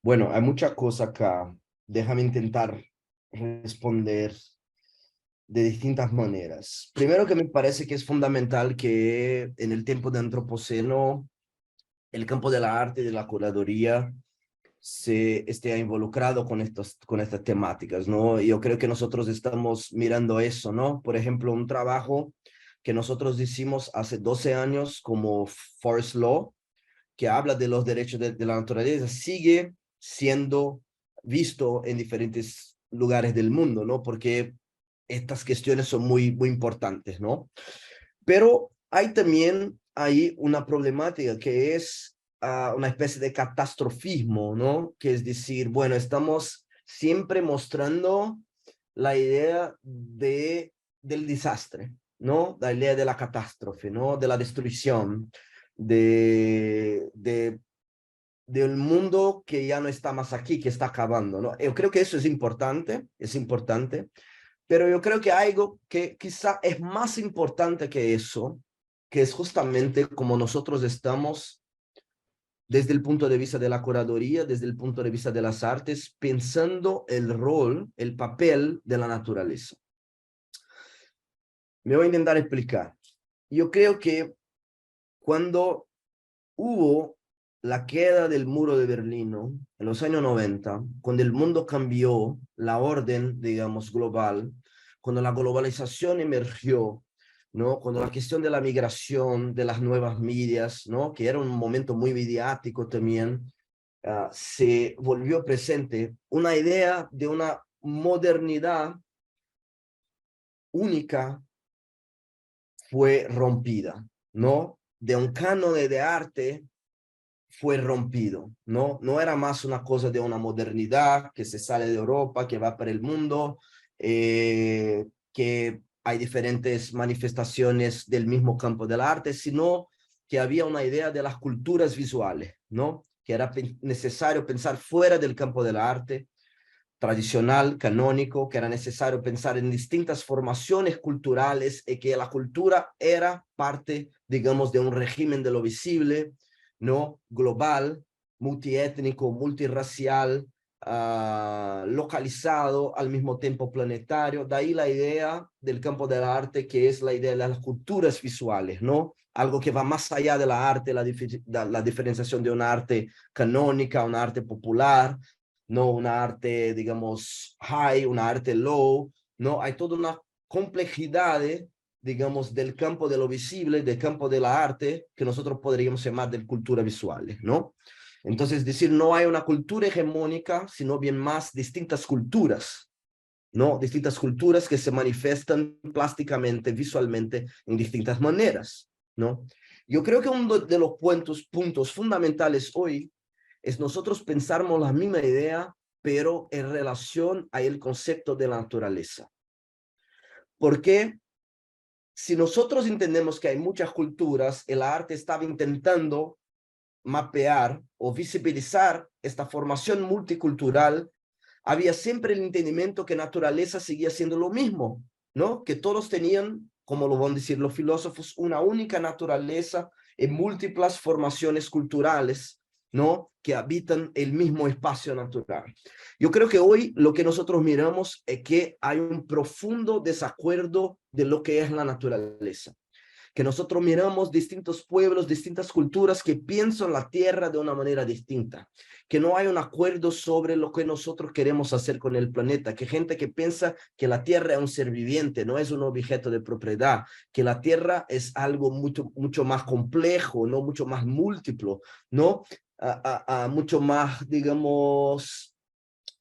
Bueno, hay mucha cosa acá. Déjame intentar responder de distintas maneras. Primero que me parece que es fundamental que en el tiempo de Antropoceno el campo de la arte y de la curaduría se esté involucrado con estas temáticas, ¿no? Yo creo que nosotros estamos mirando eso, ¿no? Por ejemplo, un trabajo que nosotros hicimos hace 12 años como Forest Law, que habla de los derechos de la naturaleza, sigue siendo visto en diferentes lugares del mundo, ¿no? Porque estas cuestiones son muy, muy importantes, ¿no? Pero hay también ahí una problemática que es una especie de catastrofismo, ¿no? Que es decir, bueno, estamos siempre mostrando la idea del desastre, ¿no? La idea de la catástrofe, ¿no? De la destrucción, del mundo que ya no está más aquí, que está acabando, ¿no? Yo creo que eso es importante, pero yo creo que hay algo que quizá es más importante que eso, que es justamente como nosotros estamos desde el punto de vista de la curaduría, desde el punto de vista de las artes, pensando el rol, el papel de la naturaleza. Me voy a intentar explicar. Yo creo que cuando hubo la queda del muro de Berlín, ¿no? En los años 90, cuando el mundo cambió, la orden, digamos, global, cuando la globalización emergió, ¿no? Cuando la cuestión de la migración, de las nuevas medias, ¿no? Que era un momento muy mediático también, se volvió presente una idea de una modernidad única fue rompida, ¿no? De un canon de arte fue rompido, ¿no? No era más una cosa de una modernidad que se sale de Europa, que va para el mundo, que hay diferentes manifestaciones del mismo campo del arte, sino que había una idea de las culturas visuales, ¿no? Que era necesario pensar fuera del campo del arte tradicional, canónico, que era necesario pensar en distintas formaciones culturales y que la cultura era parte, digamos, de un régimen de lo visible, ¿no? Global, multiétnico, multirracial, localizado, al mismo tiempo planetario. De ahí la idea del campo del arte, que es la idea de las culturas visuales, ¿no? Algo que va más allá de la arte, la diferenciación de una arte canónica, una arte popular, no una arte, digamos, high, una arte low, ¿no? Hay toda una complejidad, digamos, del campo de lo visible, del campo de la arte, que nosotros podríamos llamar de cultura visual, ¿no? Entonces, decir, no hay una cultura hegemónica, sino bien más distintas culturas, ¿no? Distintas culturas que se manifiestan plásticamente, visualmente, en distintas maneras, ¿no? Yo creo que uno de los puntos fundamentales hoy es nosotros pensarmos la misma idea, pero en relación al concepto de la naturaleza. Porque si nosotros entendemos que hay muchas culturas, el arte estaba intentando mapear o visibilizar esta formación multicultural, había siempre el entendimiento que naturaleza seguía siendo lo mismo, ¿no? Que todos tenían, como lo van a decir los filósofos, una única naturaleza en múltiples formaciones culturales, ¿no? Que habitan el mismo espacio natural. Yo creo que hoy lo que nosotros miramos es que hay un profundo desacuerdo de lo que es la naturaleza. Que nosotros miramos distintos pueblos, distintas culturas que piensan la tierra de una manera distinta, que no hay un acuerdo sobre lo que nosotros queremos hacer con el planeta, que gente que piensa que la tierra es un ser viviente, no es un objeto de propiedad, que la tierra es algo mucho más complejo, no mucho más múltiplo, no mucho más, digamos,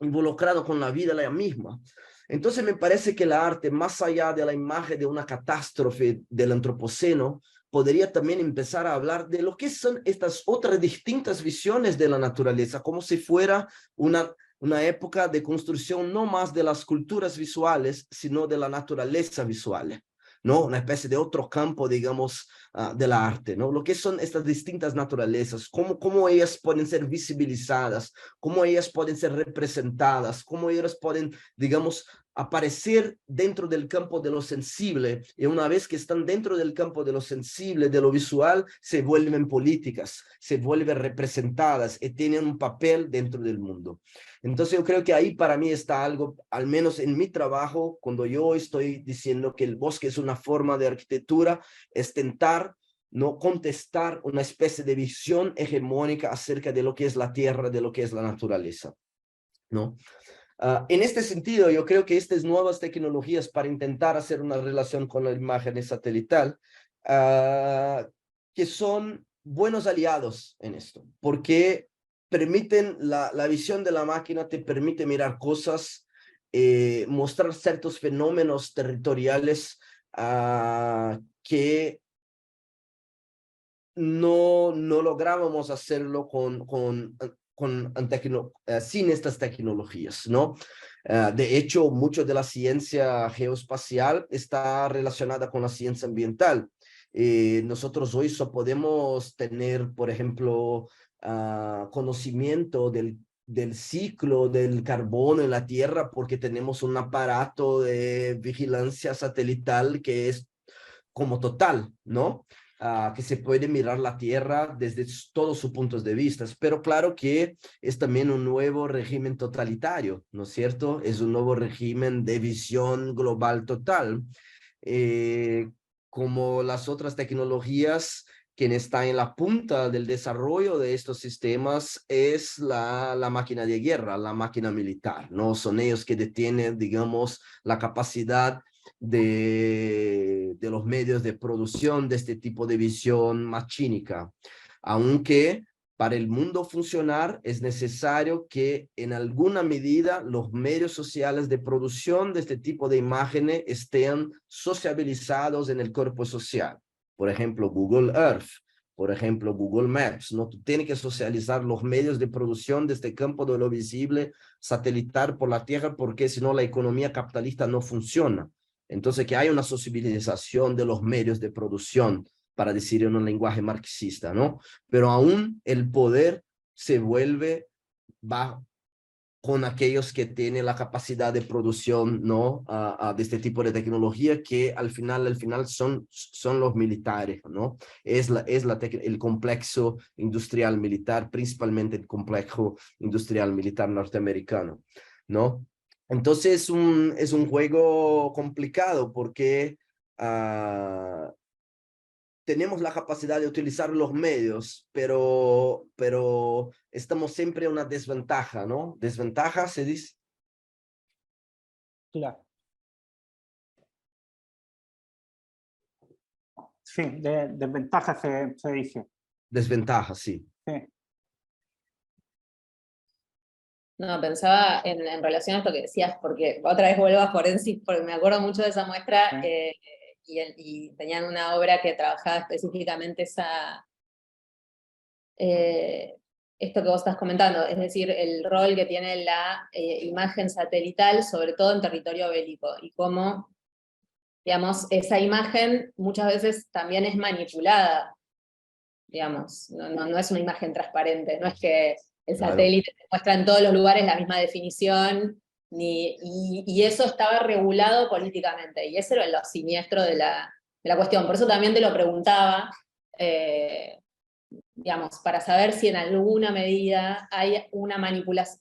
involucrado con la vida la misma. Entonces me parece que la arte, más allá de la imagen de una catástrofe del antropoceno, podría también empezar a hablar de lo que son estas otras distintas visiones de la naturaleza, como si fuera una una época de construcción no más de las culturas visuales, sino de la naturaleza visual, ¿no? Una especie de otro campo, digamos, del arte, ¿no? Lo que son estas distintas naturalezas, cómo ellas pueden ser visibilizadas, cómo ellas pueden ser representadas, cómo ellas pueden, digamos, aparecer dentro del campo de lo sensible, y una vez que están dentro del campo de lo sensible, de lo visual, se vuelven políticas, se vuelven representadas y tienen un papel dentro del mundo. Entonces yo creo que ahí para mí está algo, al menos en mi trabajo, cuando yo estoy diciendo que el bosque es una forma de arquitectura, es tentar no contestar una especie de visión hegemónica acerca de lo que es la tierra, de lo que es la naturaleza, ¿no? En este sentido, yo creo que estas nuevas tecnologías para intentar hacer una relación con la imagen satelital, que son buenos aliados en esto, porque permiten, la visión de la máquina te permite mirar cosas, mostrar ciertos fenómenos territoriales que no lográbamos hacerlo sin estas tecnologías, ¿no? De hecho, mucho de la ciencia geoespacial está relacionada con la ciencia ambiental. Nosotros hoy solo podemos tener, por ejemplo, conocimiento del ciclo del carbono en la Tierra porque tenemos un aparato de vigilancia satelital que es como total, ¿no? Que se puede mirar la Tierra desde todos sus puntos de vista, pero claro que es también un nuevo régimen totalitario, ¿no es cierto? Es un nuevo régimen de visión global total, eh, como las otras tecnologías. Quien está en la punta del desarrollo de estos sistemas es la máquina de guerra, la máquina militar, ¿no? Son ellos que detienen, digamos, la capacidad de los medios de producción de este tipo de visión machínica. Aunque para el mundo funcionar es necesario que en alguna medida los medios sociales de producción de este tipo de imágenes estén sociabilizados en el cuerpo social. Por ejemplo, Google Earth, por ejemplo, Google Maps, ¿no? Tú tienes que socializar los medios de producción de este campo de lo visible satelital por la Tierra, porque si no la economía capitalista no funciona. Entonces, que hay una sociabilización de los medios de producción, para decir en un lenguaje marxista, ¿no? Pero aún el poder se vuelve bajo con aquellos que tienen la capacidad de producción, ¿no? De este tipo de tecnología que al final son los militares, ¿no? El complejo industrial militar, principalmente el complejo industrial militar norteamericano, ¿no? Entonces es un juego complicado porque tenemos la capacidad de utilizar los medios, pero estamos siempre en una desventaja, ¿no? Desventaja, se dice. Claro. Sí, desventaja se dice. Desventaja, sí. Sí. No, pensaba en relación a esto que decías, porque otra vez vuelvo a Forensic, porque me acuerdo mucho de esa muestra, y tenían una obra que trabajaba específicamente esto que vos estás comentando, es decir, el rol que tiene la imagen satelital, sobre todo en territorio bélico, y cómo, digamos, esa imagen muchas veces también es manipulada, digamos, no es una imagen transparente, no es que el satélite te muestra en todos los lugares la misma definición, y eso estaba regulado políticamente, y eso era lo siniestro de la cuestión. Por eso también te lo preguntaba, digamos, para saber si en alguna medida hay una manipulación,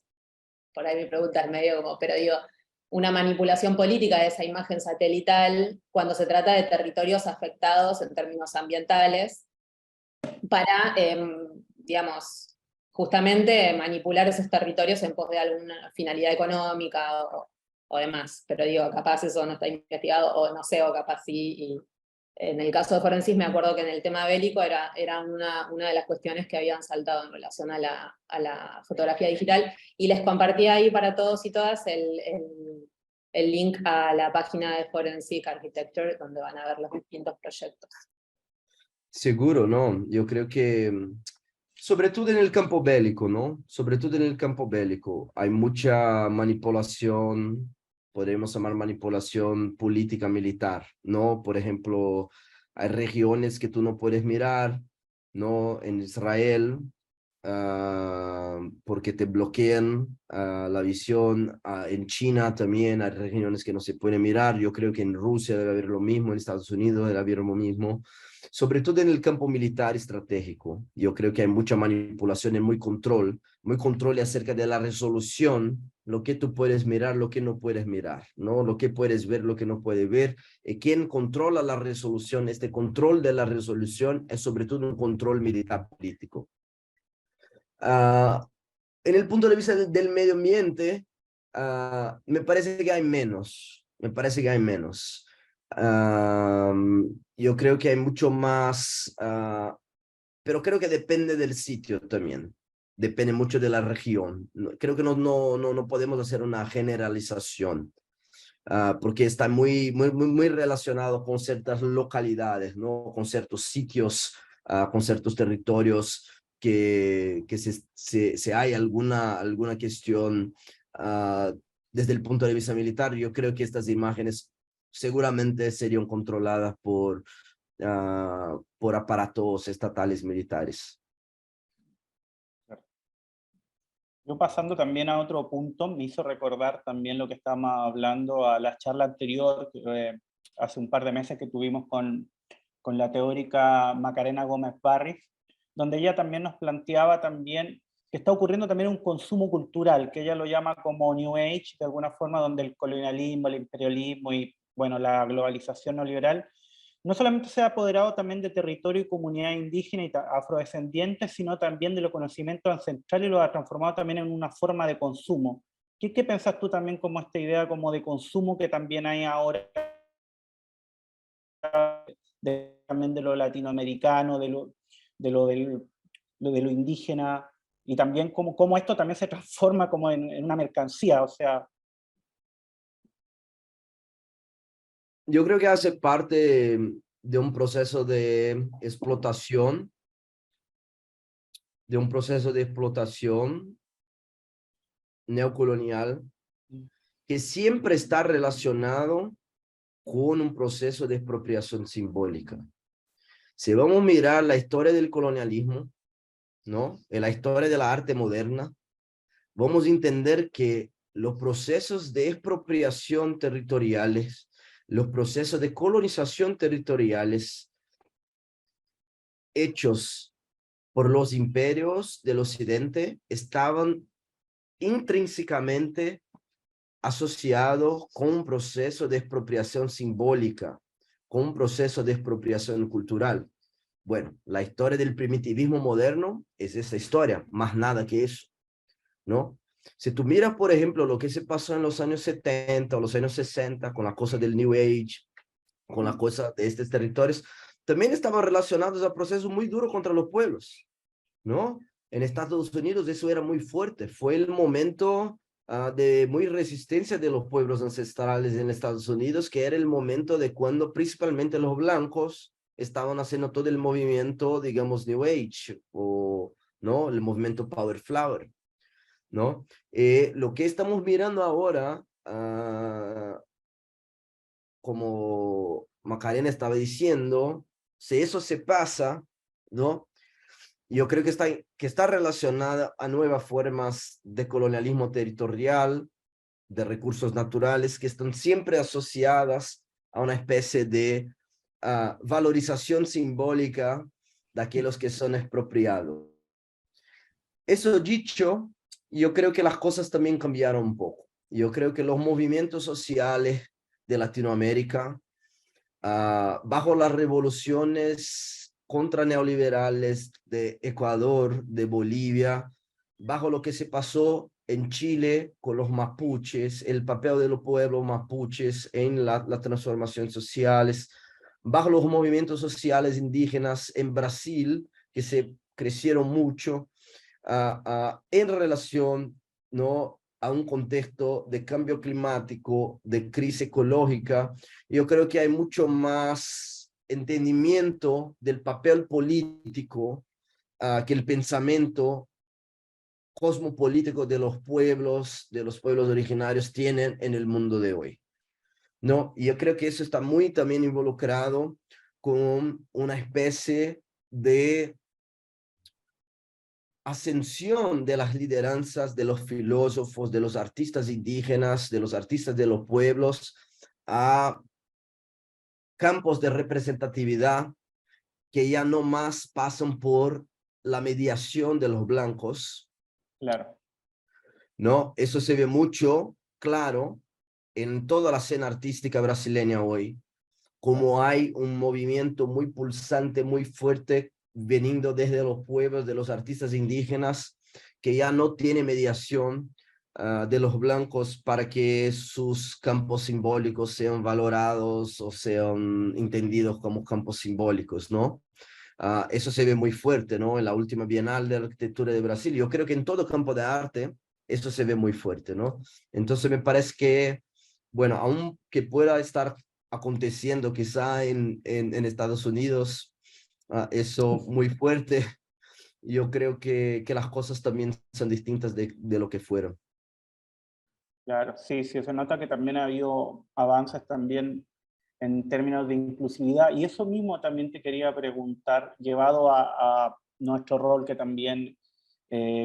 por ahí mi pregunta es medio como, pero digo, una manipulación política de esa imagen satelital cuando se trata de territorios afectados en términos ambientales, para, digamos, justamente manipular esos territorios en pos de alguna finalidad económica o demás. Pero digo, capaz eso no está investigado, o no sé, o capaz sí. Y en el caso de Forensic me acuerdo que en el tema bélico era una de las cuestiones que habían saltado en relación a la fotografía digital. Y les compartí ahí para todos y todas el link a la página de Forensic Architecture, donde van a ver los distintos proyectos. Seguro, ¿no? Yo creo que Sobre todo en el campo bélico, ¿no? Sobre todo en el campo bélico. Hay mucha manipulación, podríamos llamar manipulación política militar, ¿no? Por ejemplo, hay regiones que tú no puedes mirar, ¿no? En Israel, porque te bloquean la visión. En China también hay regiones que no se pueden mirar. Yo creo que en Rusia debe haber lo mismo, en Estados Unidos debe haber lo mismo. Sobre todo en el campo militar estratégico. Yo creo que hay mucha manipulación y muy control acerca de la resolución, lo que tú puedes mirar, lo que no puedes mirar, ¿no? Lo que puedes ver, lo que no puedes ver. Y quien controla la resolución, este control de la resolución es sobre todo un control militar político. En el punto de vista del medio ambiente, me parece que hay menos, yo creo que hay mucho más, pero creo que depende del sitio también, depende mucho de la región. Creo que no podemos hacer una generalización, porque está muy relacionado con ciertas localidades, ¿no? Con ciertos sitios, con ciertos territorios que se hay alguna cuestión desde el punto de vista militar. Yo creo que estas imágenes seguramente serían controladas por aparatos estatales militares. Yo pasando también a otro punto, me hizo recordar también lo que estábamos hablando a la charla anterior, hace un par de meses que tuvimos con la teórica Macarena Gómez Barris, donde ella también nos planteaba también que está ocurriendo también un consumo cultural, que ella lo llama como New Age, de alguna forma, donde el colonialismo, el imperialismo y, bueno, la globalización neoliberal no solamente se ha apoderado también de territorio y comunidad indígena y afrodescendientes, sino también de los conocimientos ancestrales y lo ha transformado también en una forma de consumo. ¿Qué pensás tú también como esta idea como de consumo que también hay ahora, también de lo latinoamericano, de lo indígena, y también cómo esto también se transforma como en una mercancía? O sea, Yo creo que hace parte de un proceso de explotación, neocolonial, que siempre está relacionado con un proceso de expropiación simbólica. Si vamos a mirar la historia del colonialismo, ¿no? En la historia de la arte moderna, vamos a entender que los procesos de expropiación territoriales, los procesos de colonización territoriales hechos por los imperios del occidente estaban intrínsecamente asociados con un proceso de expropiación simbólica, con un proceso de expropiación cultural. Bueno, la historia del primitivismo moderno es esa historia, más nada que eso, ¿no? Si tú miras, por ejemplo, lo que se pasó en los años 70 o los años 60 con la cosa del New Age, con la cosa de estos territorios, también estaban relacionados a procesos muy duros contra los pueblos, ¿no? En Estados Unidos eso era muy fuerte, fue el momento de muy resistencia de los pueblos ancestrales en Estados Unidos, que era el momento de cuando principalmente los blancos estaban haciendo todo el movimiento, digamos, New Age, o, ¿no? El movimiento Power Flower, ¿no? Lo que estamos mirando ahora, como Macarena estaba diciendo, si eso se pasa, ¿no? Yo creo que está relacionada a nuevas formas de colonialismo territorial, de recursos naturales, que están siempre asociadas a una especie de valorización simbólica de aquellos que son expropiados. Eso dicho, yo creo que las cosas también cambiaron un poco. Yo creo que los movimientos sociales de Latinoamérica, bajo las revoluciones contra neoliberales de Ecuador, de Bolivia, bajo lo que se pasó en Chile con los mapuches, el papel de los pueblos mapuches en la transformación sociales, bajo los movimientos sociales indígenas en Brasil, que se crecieron mucho, en relación, ¿no?, a un contexto de cambio climático, de crisis ecológica. Yo creo que hay mucho más entendimiento del papel político que el pensamiento cosmopolítico de los pueblos originarios tienen en el mundo de hoy, ¿no? Y yo creo que eso está muy también involucrado con una especie de ascensión de las lideranzas de los filósofos, de los artistas indígenas, de los artistas de los pueblos, a campos de representatividad que ya no más pasan por la mediación de los blancos. Claro. ¿No? Eso se ve mucho, claro, en toda la escena artística brasileña hoy, como hay un movimiento muy pulsante, muy fuerte, veniendo desde los pueblos, de los artistas indígenas, que ya no tiene mediación de los blancos para que sus campos simbólicos sean valorados o sean entendidos como campos simbólicos, ¿no? Eso se ve muy fuerte, ¿no? En la última Bienal de Arquitectura de Brasil. Yo creo que en todo campo de arte eso se ve muy fuerte, ¿no? Entonces me parece que, bueno, aunque pueda estar aconteciendo quizá en Estados Unidos, eso muy fuerte, yo creo que las cosas también son distintas de lo que fueron. Claro, sí, sí, se nota que también ha habido avances también en términos de inclusividad, y eso mismo también te quería preguntar, llevado a nuestro rol que también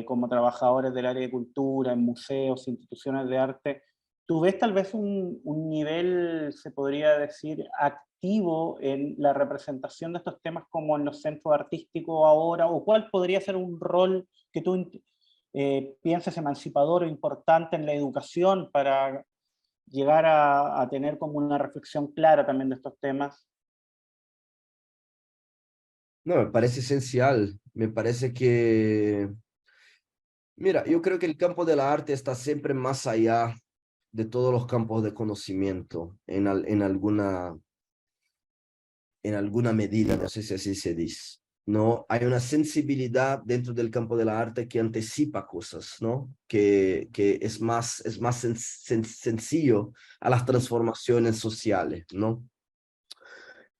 como trabajadores del área de cultura, en museos, instituciones de arte, ¿tú ves tal vez un nivel, se podría decir, activo en la representación de estos temas como en los centros artísticos ahora? ¿O cuál podría ser un rol que tú piensas emancipador o importante en la educación para llegar a tener como una reflexión clara también de estos temas? No, me parece esencial. Me parece que, mira, yo creo que el campo de la arte está siempre más allá de todos los campos de conocimiento en alguna medida, no sé si así se dice, ¿no? Hay una sensibilidad dentro del campo de la arte que anticipa cosas, ¿no? Que es más sencillo a las transformaciones sociales, ¿no?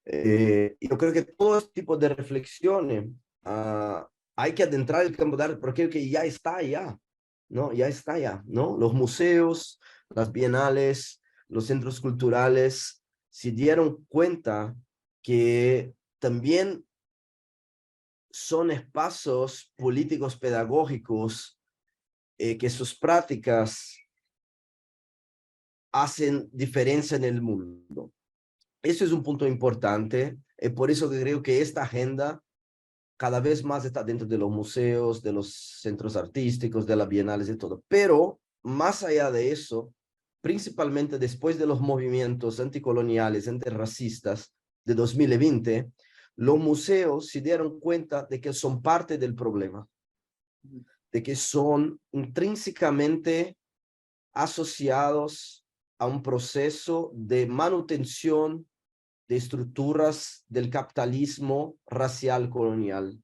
Yo creo que todo este tipo de reflexiones hay que adentrar el campo de arte porque creo que ya está allá, ¿no? Ya está allá, ¿no? Los museos, las bienales, los centros culturales se dieron cuenta que también son espacios políticos pedagógicos que sus prácticas hacen diferencia en el mundo. Eso es un punto importante, por eso que creo que esta agenda cada vez más está dentro de los museos, de los centros artísticos, de las bienales y todo. Pero más allá de eso, principalmente después de los movimientos anticoloniales, antirracistas de 2020, los museos se dieron cuenta de que son parte del problema, de que son intrínsecamente asociados a un proceso de manutención de estructuras del capitalismo racial colonial,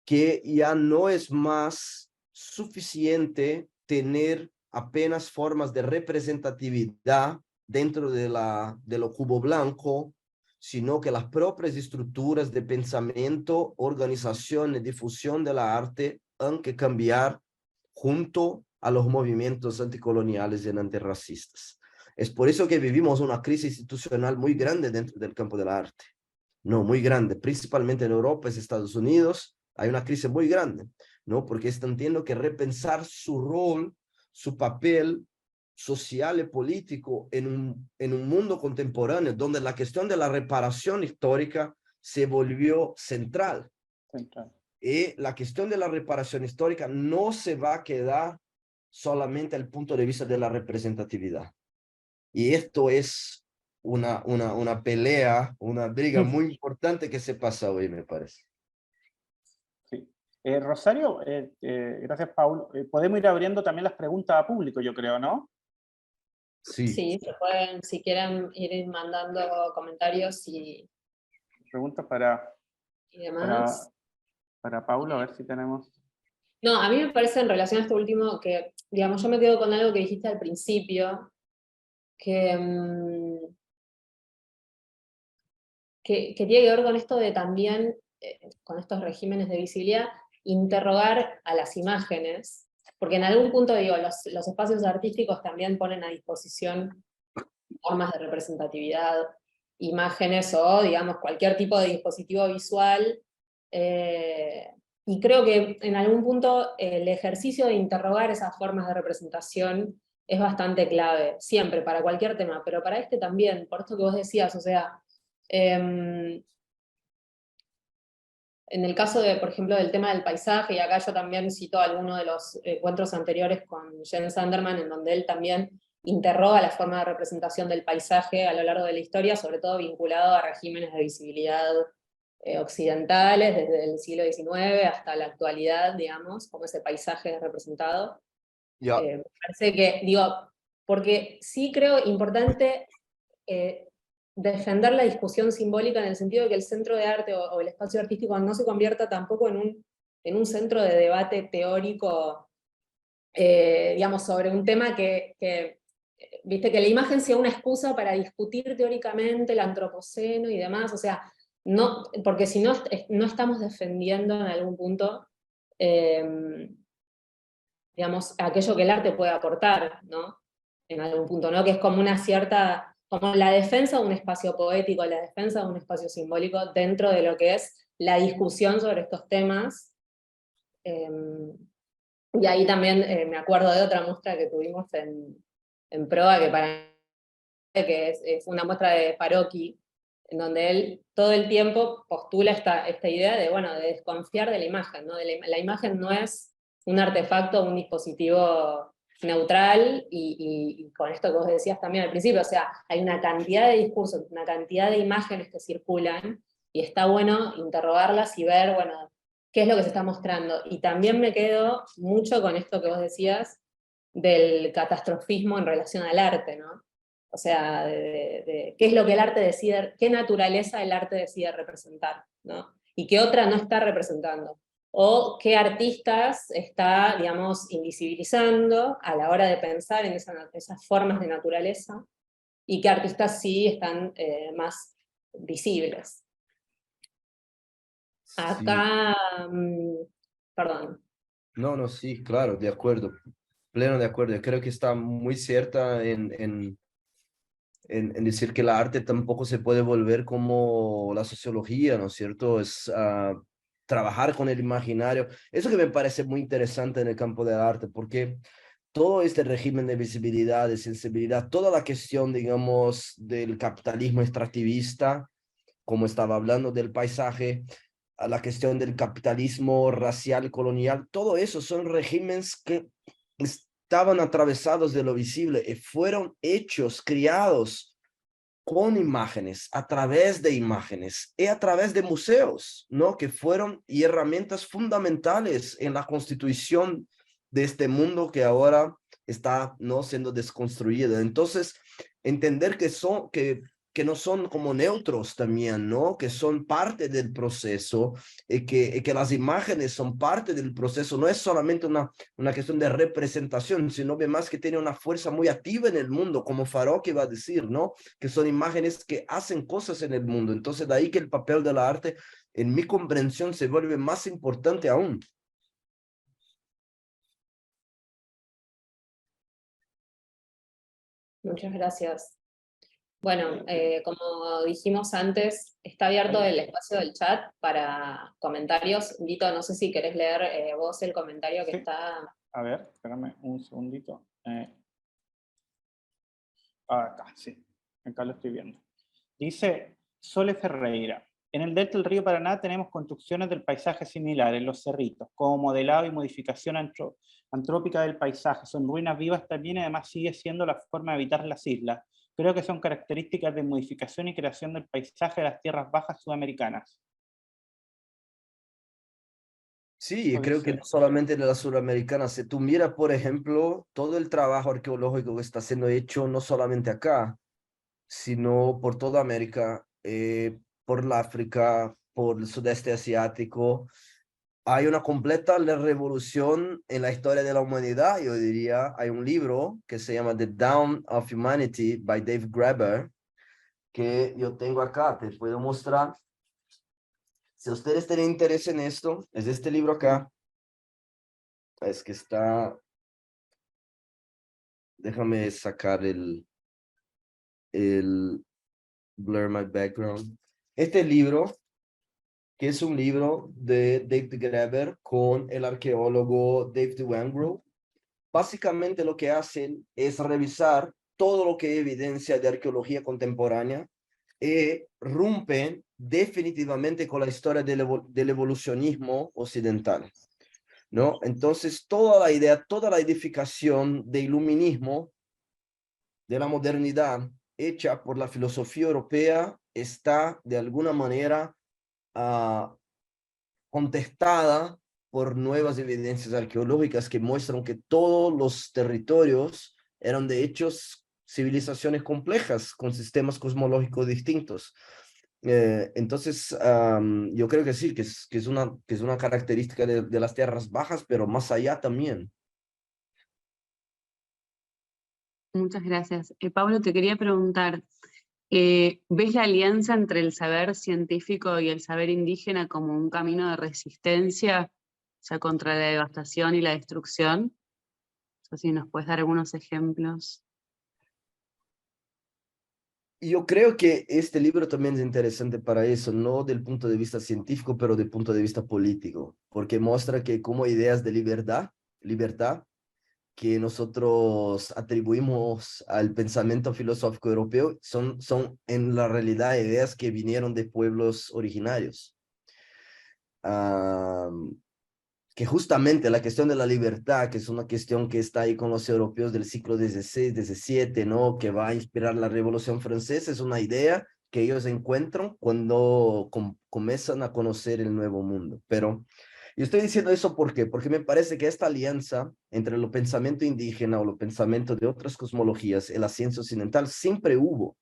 que ya no es más suficiente tener apenas formas de representatividad dentro de lo cubo blanco, sino que las propias estructuras de pensamiento, organización y difusión de la arte han que cambiar junto a los movimientos anticoloniales y antirracistas. Es por eso que vivimos una crisis institucional muy grande dentro del campo del arte. No, muy grande, principalmente en Europa y Estados Unidos, hay una crisis muy grande, ¿no? Porque están teniendo que repensar su rol, su papel social y político en un mundo contemporáneo donde la cuestión de la reparación histórica se volvió central. Central. Y la cuestión de la reparación histórica no se va a quedar solamente al punto de vista de la representatividad. Y esto es una pelea, una briga muy importante que se pasa hoy, me parece. Sí. Rosario, gracias, Paul. Podemos ir abriendo también las preguntas a público, yo creo, ¿no? Sí. Sí, se pueden, si quieren, ir mandando comentarios y Preguntas para demás. Paulo, a ver si tenemos. No, a mí me parece en relación a esto último que, digamos, yo me quedo con algo que dijiste al principio, que tiene que ver con esto de también con estos regímenes de visibilidad, interrogar a las imágenes, porque en algún punto, digo, los espacios artísticos también ponen a disposición formas de representatividad, imágenes o, digamos, cualquier tipo de dispositivo visual, y creo que en algún punto el ejercicio de interrogar esas formas de representación es bastante clave, siempre, para cualquier tema, pero para este también, por esto que vos decías, o sea, en el caso de, por ejemplo, del tema del paisaje, y acá yo también cito alguno de los encuentros anteriores con Jens Sanderman, en donde él también interroga la forma de representación del paisaje a lo largo de la historia, sobre todo vinculado a regímenes de visibilidad occidentales, desde el siglo XIX hasta la actualidad, digamos, cómo ese paisaje es representado. Ya, Me parece que, digo, porque sí creo importante defender la discusión simbólica en el sentido de que el centro de arte o el espacio artístico no se convierta tampoco en un centro de debate teórico, digamos, sobre un tema viste, que la imagen sea una excusa para discutir teóricamente el antropoceno y demás, o sea, no, porque si no, no estamos defendiendo en algún punto, digamos, aquello que el arte puede aportar, ¿no? En algún punto, ¿no? Que es como una cierta, como la defensa de un espacio poético, la defensa de un espacio simbólico dentro de lo que es la discusión sobre estos temas. Y ahí también me acuerdo de otra muestra que tuvimos en Proa, que para mí es una muestra de Farocchi, en donde él todo el tiempo postula esta idea de, bueno, de desconfiar de la imagen, ¿no? La imagen no es un artefacto, un dispositivo neutral, y con esto que vos decías también al principio, o sea, hay una cantidad de discursos, una cantidad de imágenes que circulan, y está bueno interrogarlas y ver, bueno, qué es lo que se está mostrando. Y también me quedo mucho con esto que vos decías del catastrofismo en relación al arte, ¿no? O sea, de qué es lo que el arte decide, qué naturaleza el arte decide representar, ¿no? Y qué otra no está representando. O qué artistas está, digamos, invisibilizando a la hora de pensar en esas formas de naturaleza, y qué artistas sí están más visibles. sí. Acá, perdón. No, no, sí, claro, de acuerdo, pleno de acuerdo. Creo que está muy cierta en decir que el arte tampoco se puede volver como la sociología, ¿no es cierto? Es trabajar con el imaginario. Eso que me parece muy interesante en el campo del arte, porque todo este régimen de visibilidad, de sensibilidad, toda la cuestión, digamos, del capitalismo extractivista, como estaba hablando del paisaje, a la cuestión del capitalismo racial colonial, todo eso son regímenes que estaban atravesados de lo visible y fueron hechos, criados con imágenes, a través de imágenes y a través de museos, ¿no? Que fueron herramientas fundamentales en la constitución de este mundo que ahora está, ¿no? Siendo desconstruido. Entonces, entender que no son como neutros también, ¿no? Que son parte del proceso y que las imágenes son parte del proceso. No es solamente una cuestión de representación, sino además que tiene una fuerza muy activa en el mundo, como Farocchi va a decir, ¿no? Que son imágenes que hacen cosas en el mundo. Entonces, de ahí que el papel del arte, en mi comprensión, se vuelve más importante aún. Muchas gracias. Bueno, como dijimos antes, está abierto el espacio del chat para comentarios. Vito, no sé si querés leer vos el comentario que Sí. está... A ver, espérame un segundito. Acá, sí. Acá lo estoy viendo. Dice Sole Ferreira. En el delta del río Paraná tenemos construcciones del paisaje similares, los cerritos, como modelado y modificación antrópica del paisaje. Son ruinas vivas también y además sigue siendo la forma de habitar las islas. Creo que son características de modificación y creación del paisaje de las tierras bajas sudamericanas. Sí, creo que no solamente de la suramericana. Si tú miras, por ejemplo, todo el trabajo arqueológico que está siendo hecho, no solamente acá, sino por toda América, por el África, por el sudeste asiático. Hay una completa revolución en la historia de la humanidad, yo diría. Hay un libro que se llama The Dawn of Humanity by Dave Graeber, que yo tengo acá, te puedo mostrar. Si ustedes tienen interés en esto, es este libro acá. Es que está... Déjame sacar el Blur My Background. Este libro, que es un libro de David Graeber con el arqueólogo David Wengrow, básicamente lo que hacen es revisar todo lo que evidencia de arqueología contemporánea y rompen definitivamente con la historia del evolucionismo occidental, ¿no? Entonces, toda la idea, toda la edificación del iluminismo, de la modernidad, hecha por la filosofía europea, está de alguna manera contestada por nuevas evidencias arqueológicas que muestran que todos los territorios eran de hecho civilizaciones complejas con sistemas cosmológicos distintos. Entonces, yo creo que sí, que es una característica de las tierras bajas, pero más allá también. Muchas gracias. Pablo, te quería preguntar, ¿ves la alianza entre el saber científico y el saber indígena como un camino de resistencia, o sea, contra la devastación y la destrucción? O sea, si nos puedes dar algunos ejemplos. Yo creo que este libro también es interesante para eso, no del punto de vista científico, pero del punto de vista político, porque muestra que como ideas de libertad que nosotros atribuimos al pensamiento filosófico europeo son en la realidad ideas que vinieron de pueblos originarios. Que justamente la cuestión de la libertad, que es una cuestión que está ahí con los europeos del siglo XVI, XVII, ¿no? Que va a inspirar la Revolución Francesa, es una idea que ellos encuentran cuando comienzan a conocer el nuevo mundo. Pero yo estoy diciendo eso ¿por qué? Porque me parece que esta alianza entre el pensamiento indígena o el pensamiento de otras cosmologías y la ciencia occidental siempre hubo.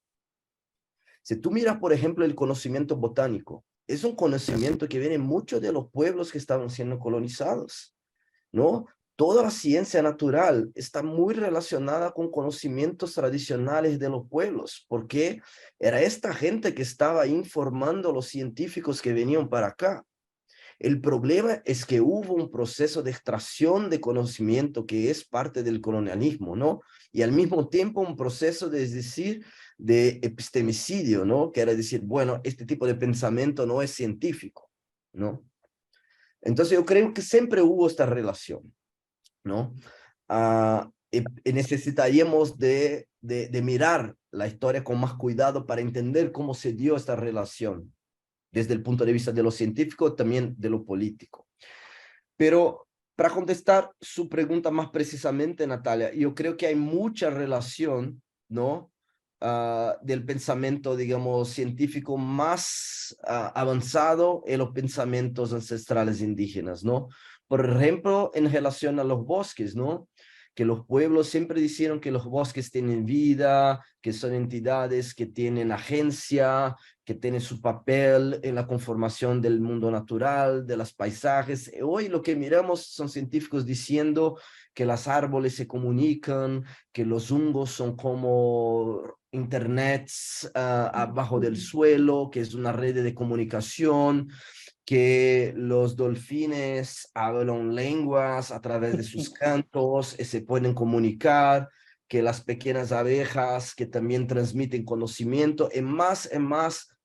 Si tú miras, por ejemplo, el conocimiento botánico, es un conocimiento que viene mucho de los pueblos que estaban siendo colonizados, ¿no? Toda la ciencia natural está muy relacionada con conocimientos tradicionales de los pueblos, porque era esta gente que estaba informando a los científicos que venían para acá. El problema es que hubo un proceso de extracción de conocimiento que es parte del colonialismo, ¿no? Y al mismo tiempo un proceso de, es decir, de epistemicidio, ¿no? Que era decir, bueno, este tipo de pensamiento no es científico, ¿no? Entonces yo creo que siempre hubo esta relación, ¿no? Y necesitaríamos de mirar la historia con más cuidado para entender cómo se dio esta relación desde el punto de vista de lo científico, también de lo político. Pero para contestar su pregunta más precisamente, Natalia, yo creo que hay mucha relación, ¿no? Del pensamiento, digamos, científico más avanzado en los pensamientos ancestrales indígenas, ¿no? Por ejemplo, en relación a los bosques, ¿no? Que los pueblos siempre dijeron que los bosques tienen vida, que son entidades que tienen agencia, que tienen su papel en la conformación del mundo natural, de los paisajes. Hoy lo que miramos son científicos diciendo que los árboles se comunican, que los hongos son como internets abajo del suelo, que es una red de comunicación, que los delfines hablan lenguas a través de sus cantos y se pueden comunicar, que las pequeñas abejas que también transmiten conocimiento, y más,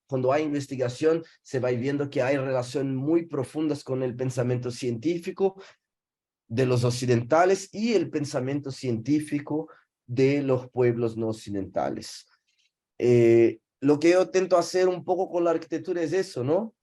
cuando hay investigación, se va viendo que hay relaciones muy profundas con el pensamiento científico de los occidentales y el pensamiento científico de los pueblos no occidentales. Lo que yo intento hacer un poco con la arquitectura es eso, ¿no?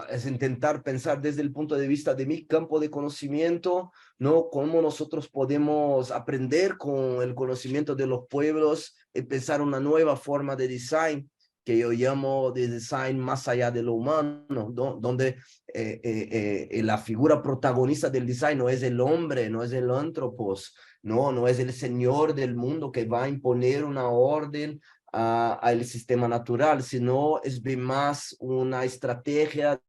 Es intentar pensar desde el punto de vista de mi campo de conocimiento, ¿no? Cómo nosotros podemos aprender con el conocimiento de los pueblos, empezar una nueva forma de design, que yo llamo de design más allá de lo humano, ¿no? Donde la figura protagonista del design no es el hombre, no es el antropos, no es el señor del mundo que va a imponer una orden al sistema natural, sino es más una estrategia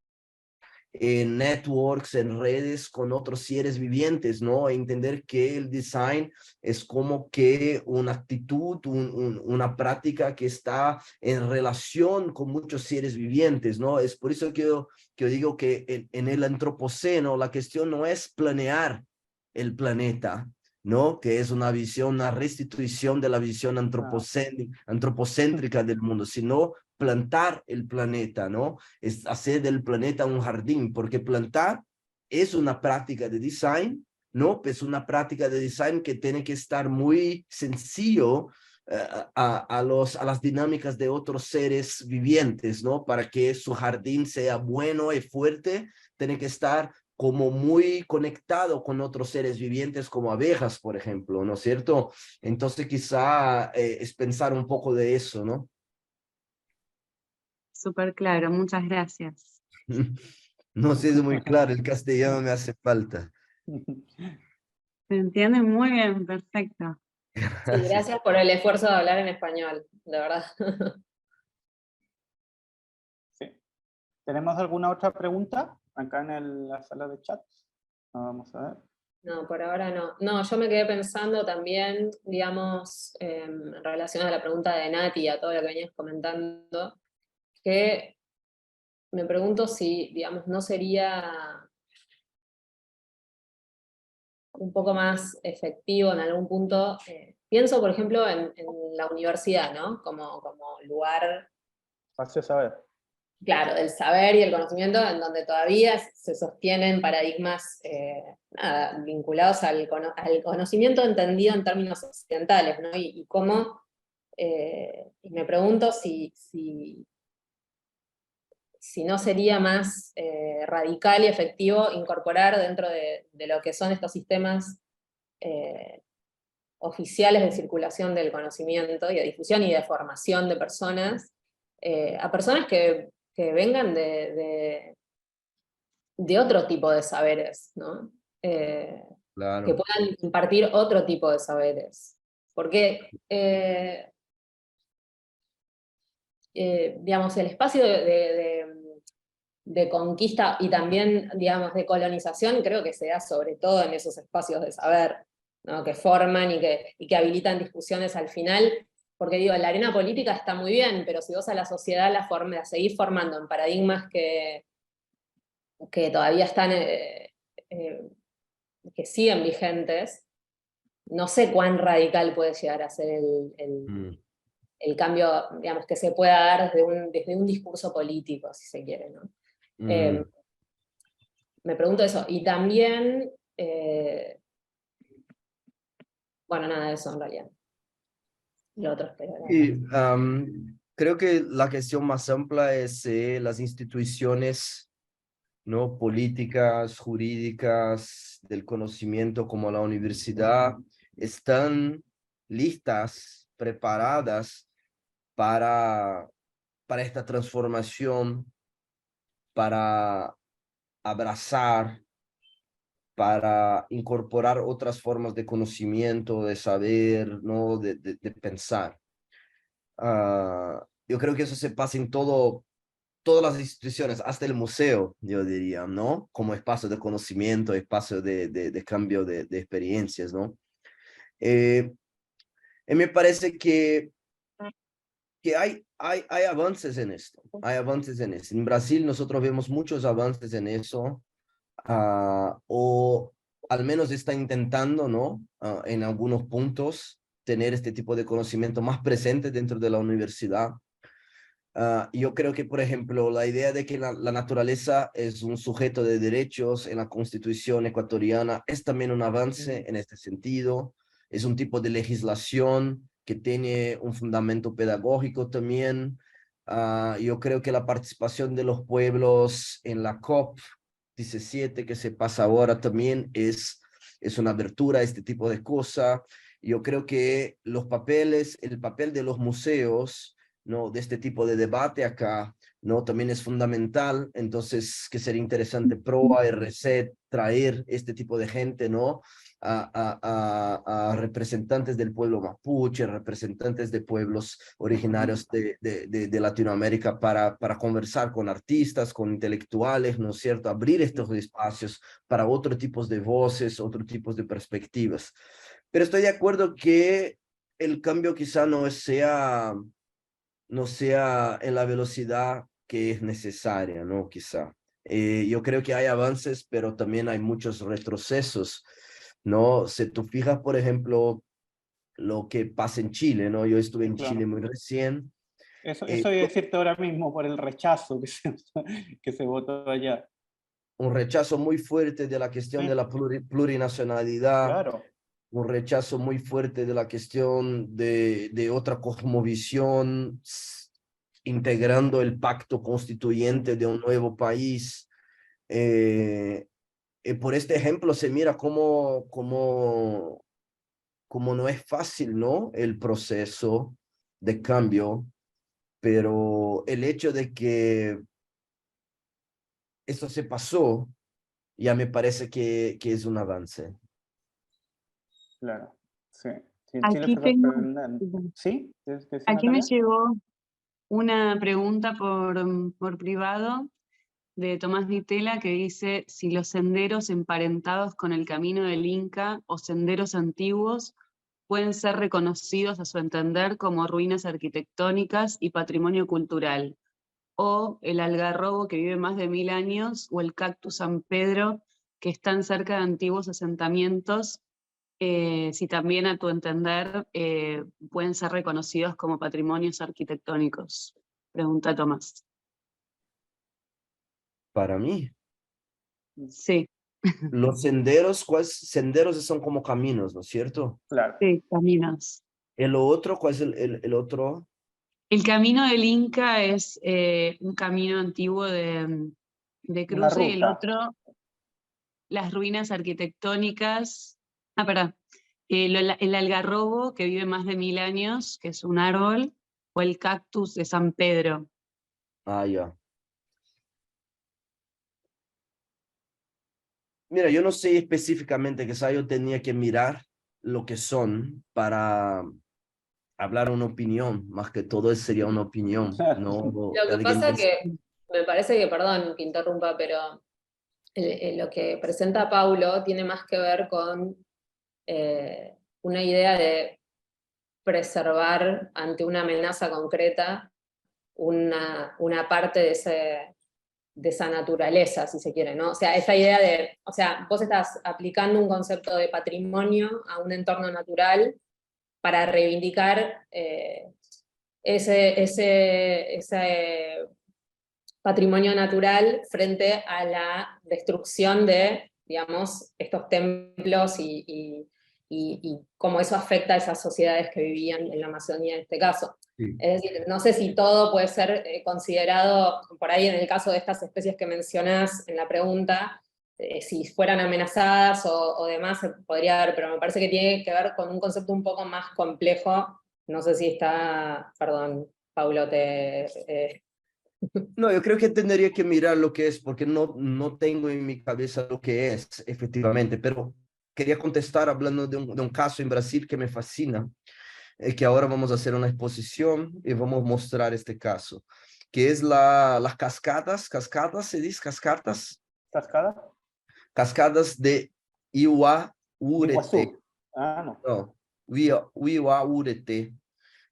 en networks, en redes con otros seres vivientes, ¿no? Entender que el design es como que una actitud, una práctica que está en relación con muchos seres vivientes, ¿no? Es por eso que yo digo que en el antropoceno la cuestión no es planear el planeta, ¿no? Que es una visión, una restitución de la visión antropocéntrica del mundo, sino plantar el planeta, ¿no? Es hacer del planeta un jardín, porque plantar es una práctica de design, ¿no? Es una práctica de design que tiene que estar muy sencillo a las dinámicas de otros seres vivientes, ¿no? Para que su jardín sea bueno y fuerte, tiene que estar como muy conectado con otros seres vivientes como abejas, por ejemplo, ¿no es cierto? Entonces quizá es pensar un poco de eso, ¿no? Súper claro, muchas gracias. No sé, es muy claro, el castellano me hace falta. Se entiende muy bien, perfecto. Sí, gracias por el esfuerzo de hablar en español, de verdad. Sí. ¿Tenemos alguna otra pregunta acá en la sala de chat? Vamos a ver. No, por ahora no. No, yo me quedé pensando también, digamos, en relación a la pregunta de Nati y a todo lo que venías comentando, que me pregunto si, digamos, no sería un poco más efectivo en algún punto. Pienso, por ejemplo, en la universidad, ¿no? Como lugar, Espacio saber. claro, del saber y el conocimiento, en donde todavía se sostienen paradigmas nada, vinculados al conocimiento entendido en términos occidentales, ¿no? Y cómo, y me pregunto si no sería más radical y efectivo incorporar dentro de lo que son estos sistemas oficiales de circulación del conocimiento y de difusión y de formación de personas, a personas que vengan de otro tipo de saberes, ¿no? Que Claro. puedan impartir otro tipo de saberes. Porque, digamos, el espacio de conquista y también, digamos, de colonización, creo que se da sobre todo en esos espacios de saber, ¿no? Que forman y que habilitan discusiones al final, porque digo, la arena política está muy bien, pero si vos a la sociedad la seguís formando en paradigmas que todavía están, que siguen vigentes, no sé cuán radical puede llegar a ser el cambio, digamos, que se pueda dar desde un discurso político, si se quiere, ¿no? Me pregunto eso. Y también, bueno, nada de eso en realidad. Lo otro espero. Y creo que la cuestión más amplia es las instituciones, ¿no? Políticas, jurídicas, del conocimiento como la universidad, están listas, preparadas para esta transformación, para abrazar, para incorporar otras formas de conocimiento, de saber, ¿no? De pensar. Yo creo que eso se pasa en todas las instituciones, hasta el museo, yo diría, ¿no? Como espacio de conocimiento, espacio de cambio de experiencias, ¿no? Y me parece que hay avances en esto, hay avances en eso. En Brasil nosotros vemos muchos avances en eso, o al menos está intentando, ¿no? En algunos puntos tener este tipo de conocimiento más presente dentro de la universidad. Yo creo que, por ejemplo, la idea de que la naturaleza es un sujeto de derechos en la Constitución ecuatoriana es también un avance en este sentido. Es un tipo de legislación que tiene un fundamento pedagógico también. Yo creo que la participación de los pueblos en la COP17 que se pasa ahora también es una abertura a este tipo de cosas. Yo creo que el papel de los museos, ¿no? De este tipo de debate acá, ¿no? También es fundamental, entonces que sería interesante PROA y RESET traer este tipo de gente, ¿no? A representantes del pueblo mapuche, representantes de pueblos originarios de Latinoamérica para conversar con artistas, con intelectuales, ¿no es cierto? Abrir estos espacios para otros tipos de voces, otros tipos de perspectivas. Pero estoy de acuerdo que el cambio quizá no sea en la velocidad que es necesaria, ¿no? Quizá. Yo creo que hay avances, pero también hay muchos retrocesos, ¿no? Si tú fijas, por ejemplo, lo que pasa en Chile, ¿no? Yo estuve en Claro. Chile muy recién. Eso iba a decirte ahora mismo por el rechazo que se votó allá. Un rechazo muy fuerte de la cuestión Sí, de la plurinacionalidad, claro. un rechazo muy fuerte de la cuestión de otra cosmovisión, integrando el pacto constituyente de un nuevo país. Por este ejemplo se mira cómo no es fácil, ¿no? El proceso de cambio, pero el hecho de que esto se pasó, ya me parece que es un avance. Claro, sí. Sí, en Chile Aquí fue tengo, sorprendente. ¿Sí? ¿Qué decía aquí me Natalia? llegó una pregunta por privado de Tomás Vitela que dice si los senderos emparentados con el camino del Inca o senderos antiguos pueden ser reconocidos a su entender como ruinas arquitectónicas y patrimonio cultural, o el algarrobo que vive más de 1000 años, o el cactus San Pedro que están cerca de antiguos asentamientos, si también a tu entender pueden ser reconocidos como patrimonios arquitectónicos. Pregunta Tomás. Para mí, Sí, los senderos, ¿cuáles senderos son como caminos, ¿no es cierto? Claro. sí, caminos. El otro, ¿cuál es el otro? El camino del Inca es un camino antiguo de Una cruce, y el ruta. otro, las ruinas arquitectónicas. Ah, perdón. El algarrobo, que vive más de 1000 años, que es un árbol, o el cactus de San Pedro. Ah, ya. Mira, yo no sé específicamente, quizá yo tenía que mirar lo que son para hablar una opinión, más que todo sería una opinión, no Lo que alguien pasa dice, que me parece que, perdón que interrumpa, pero lo que presenta Paulo tiene más que ver con una idea de preservar ante una amenaza concreta una parte de esa naturaleza, si se quiere, ¿no? O sea, esa idea de, o sea, vos estás aplicando un concepto de patrimonio a un entorno natural para reivindicar ese patrimonio natural frente a la destrucción de, digamos, estos templos y cómo eso afecta a esas sociedades que vivían en la Amazonía en este caso. sí. Es decir, no sé si todo puede ser considerado, por ahí en el caso de estas especies que mencionás en la pregunta, si fueran amenazadas o demás, se podría ver, pero me parece que tiene que ver con un concepto un poco más complejo. No sé si está, perdón, Paulo, No, yo creo que tendría que mirar lo que es, porque no tengo en mi cabeza lo que es, efectivamente, pero quería contestar hablando de un caso en Brasil que me fascina, que ahora vamos a hacer una exposición y vamos a mostrar este caso, que es las cascadas, se dice cascadas, ¿Cascada? cascadas de Iwaurete, Iguazú. Ah, no. no, Iwaurete,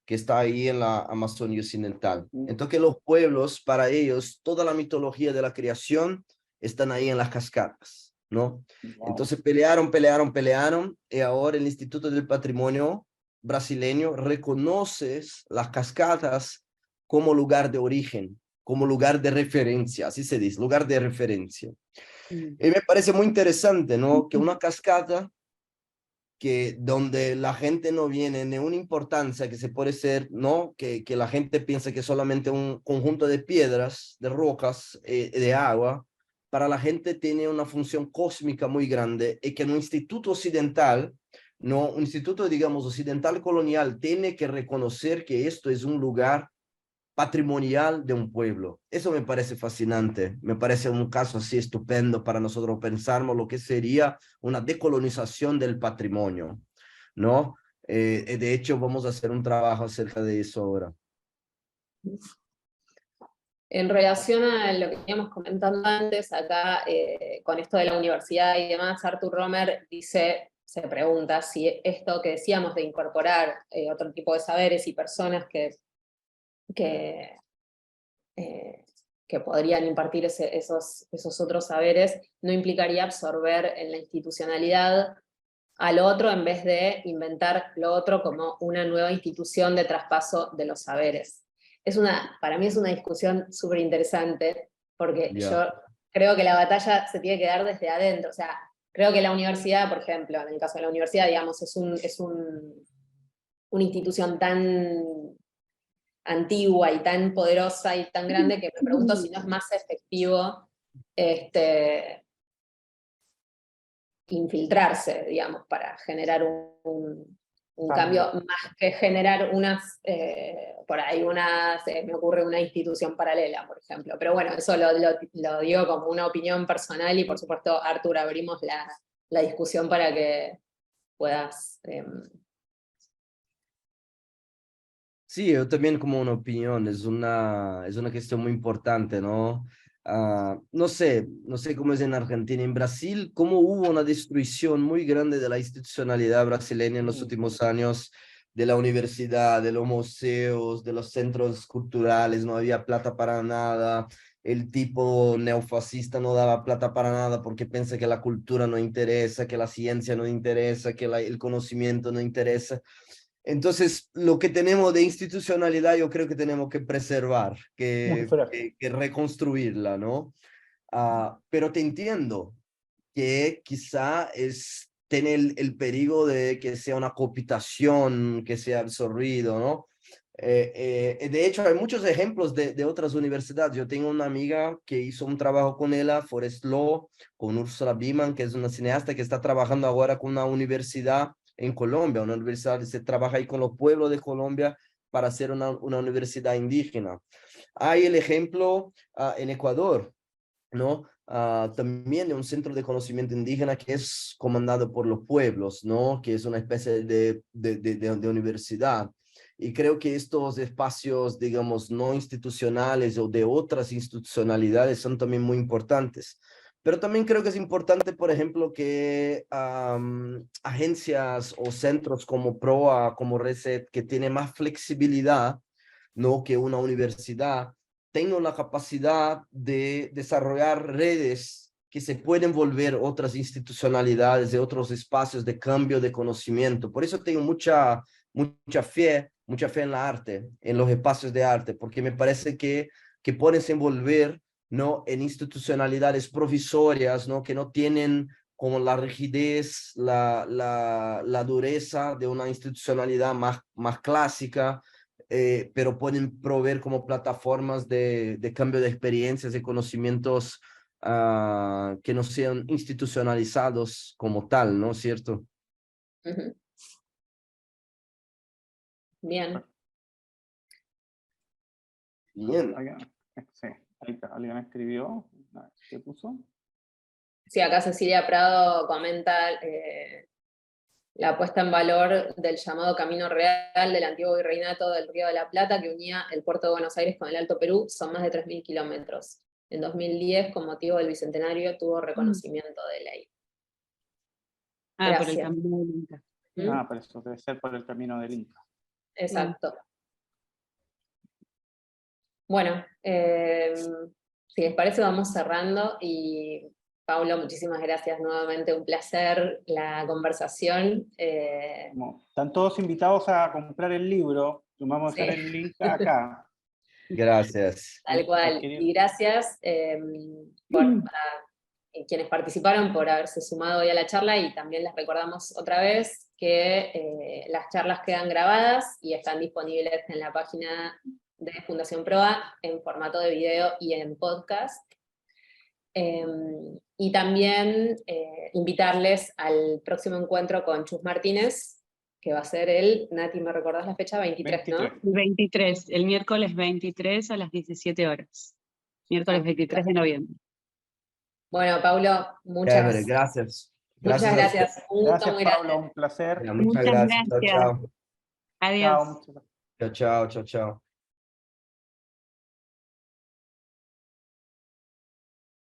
que está ahí en la Amazonia Occidental. Entonces los pueblos, para ellos, toda la mitología de la creación están ahí en las cascadas, ¿no? Wow. Entonces pelearon, y ahora el Instituto del Patrimonio brasileño reconoce las cascadas como lugar de origen, como lugar de referencia, así se dice, lugar de referencia. Y me parece muy interesante, ¿no? Que una cascada que donde la gente no viene de una importancia que se puede ser, ¿no? Que la gente piensa que solamente un conjunto de piedras, de rocas, de agua, para la gente tiene una función cósmica muy grande y que un instituto occidental, no, un instituto, digamos, occidental colonial tiene que reconocer que esto es un lugar patrimonial de un pueblo. Eso me parece fascinante, me parece un caso así estupendo para nosotros pensarnos lo que sería una decolonización del patrimonio, ¿no? De hecho, vamos a hacer un trabajo acerca de eso ahora. En relación a lo que íbamos comentando antes, acá con esto de la universidad y demás, Artur Romer se pregunta si esto que decíamos de incorporar otro tipo de saberes y personas que podrían impartir esos otros saberes, no implicaría absorber en la institucionalidad al otro en vez de inventar lo otro como una nueva institución de traspaso de los saberes. Para mí es una discusión súper interesante, porque yo creo que la batalla se tiene que dar desde adentro. O sea, creo que la universidad, por ejemplo, en el caso de la universidad, digamos, es una institución tan antigua y tan poderosa y tan grande que me pregunto si no es más efectivo infiltrarse, digamos, para generar un cambio, más que generar me ocurre una institución paralela, por ejemplo. Pero bueno, eso lo digo como una opinión personal y por supuesto, Artur, abrimos la discusión para que puedas... Sí, yo también como una opinión, es una cuestión muy importante, ¿no? No sé cómo es en Argentina, en Brasil, cómo hubo una destrucción muy grande de la institucionalidad brasileña en los últimos años, de la universidad, de los museos, de los centros culturales, no había plata para nada, el tipo neofascista no daba plata para nada porque piensa que la cultura no interesa, que la ciencia no interesa, que el conocimiento no interesa. Entonces, lo que tenemos de institucionalidad yo creo que tenemos que preservar, que reconstruirla, ¿no? Pero te entiendo que quizá tiene el peligro de que sea una cooptación, que sea absorbido, ¿no? De hecho, hay muchos ejemplos de otras universidades. Yo tengo una amiga que hizo un trabajo con ella, Forest Law, con Ursula Biman, que es una cineasta que está trabajando ahora con una universidad en Colombia, una universidad que se trabaja ahí con los pueblos de Colombia para hacer una universidad indígena. Hay el ejemplo en Ecuador, ¿no? También de un centro de conocimiento indígena que es comandado por los pueblos, ¿no? Que es una especie de universidad. Y creo que estos espacios, digamos, no institucionales o de otras institucionalidades son también muy importantes. Pero también creo que es importante, por ejemplo, que agencias o centros como PROA, como RESET, que tienen más flexibilidad, ¿no? Que una universidad, tengan la capacidad de desarrollar redes que se pueden volver otras institucionalidades, de otros espacios de cambio de conocimiento. Por eso tengo mucha fe en la arte, en los espacios de arte, porque me parece que pueden envolver, ¿no? En institucionalidades provisorias, ¿no? Que no tienen como la rigidez, la dureza de una institucionalidad más clásica, pero pueden proveer como plataformas de cambio de experiencias, de conocimientos que no sean institucionalizados como tal, ¿no es cierto? Bien. Bien. Sí, ahí está, alguien escribió, ¿qué puso? Sí, acá Cecilia Prado comenta la puesta en valor del llamado Camino Real del antiguo virreinato del Río de la Plata que unía el puerto de Buenos Aires con el Alto Perú, son más de 3.000 kilómetros. En 2010, con motivo del Bicentenario, tuvo reconocimiento de ley. Por el Gracias. camino del Inca. Por eso debe ser por el camino del Inca. Exacto. Bueno, si les parece vamos cerrando y Paulo, muchísimas gracias nuevamente, un placer la conversación. Están todos invitados a comprar el libro, vamos a dejar el link acá. Gracias. Tal cual, y gracias a quienes participaron por haberse sumado hoy a la charla, y también les recordamos otra vez que las charlas quedan grabadas y están disponibles en la página de Fundación Proa en formato de video y en podcast. Y también invitarles al próximo encuentro con Chus Martínez, que va a ser el, Nati, ¿me recordás la fecha? 23, ¿no? 23. El 23, el miércoles 23 a las 17 horas. Miércoles 23 de noviembre. Bueno, Paulo, Chévere, gracias. muchas Gracias a ustedes. gracias. Un gusto Gracias, muy Pablo, grande. un placer. Muchas Muchas gracias. Chao, gracias. chao. Adiós. Chao. Chao, chao, chao, chao.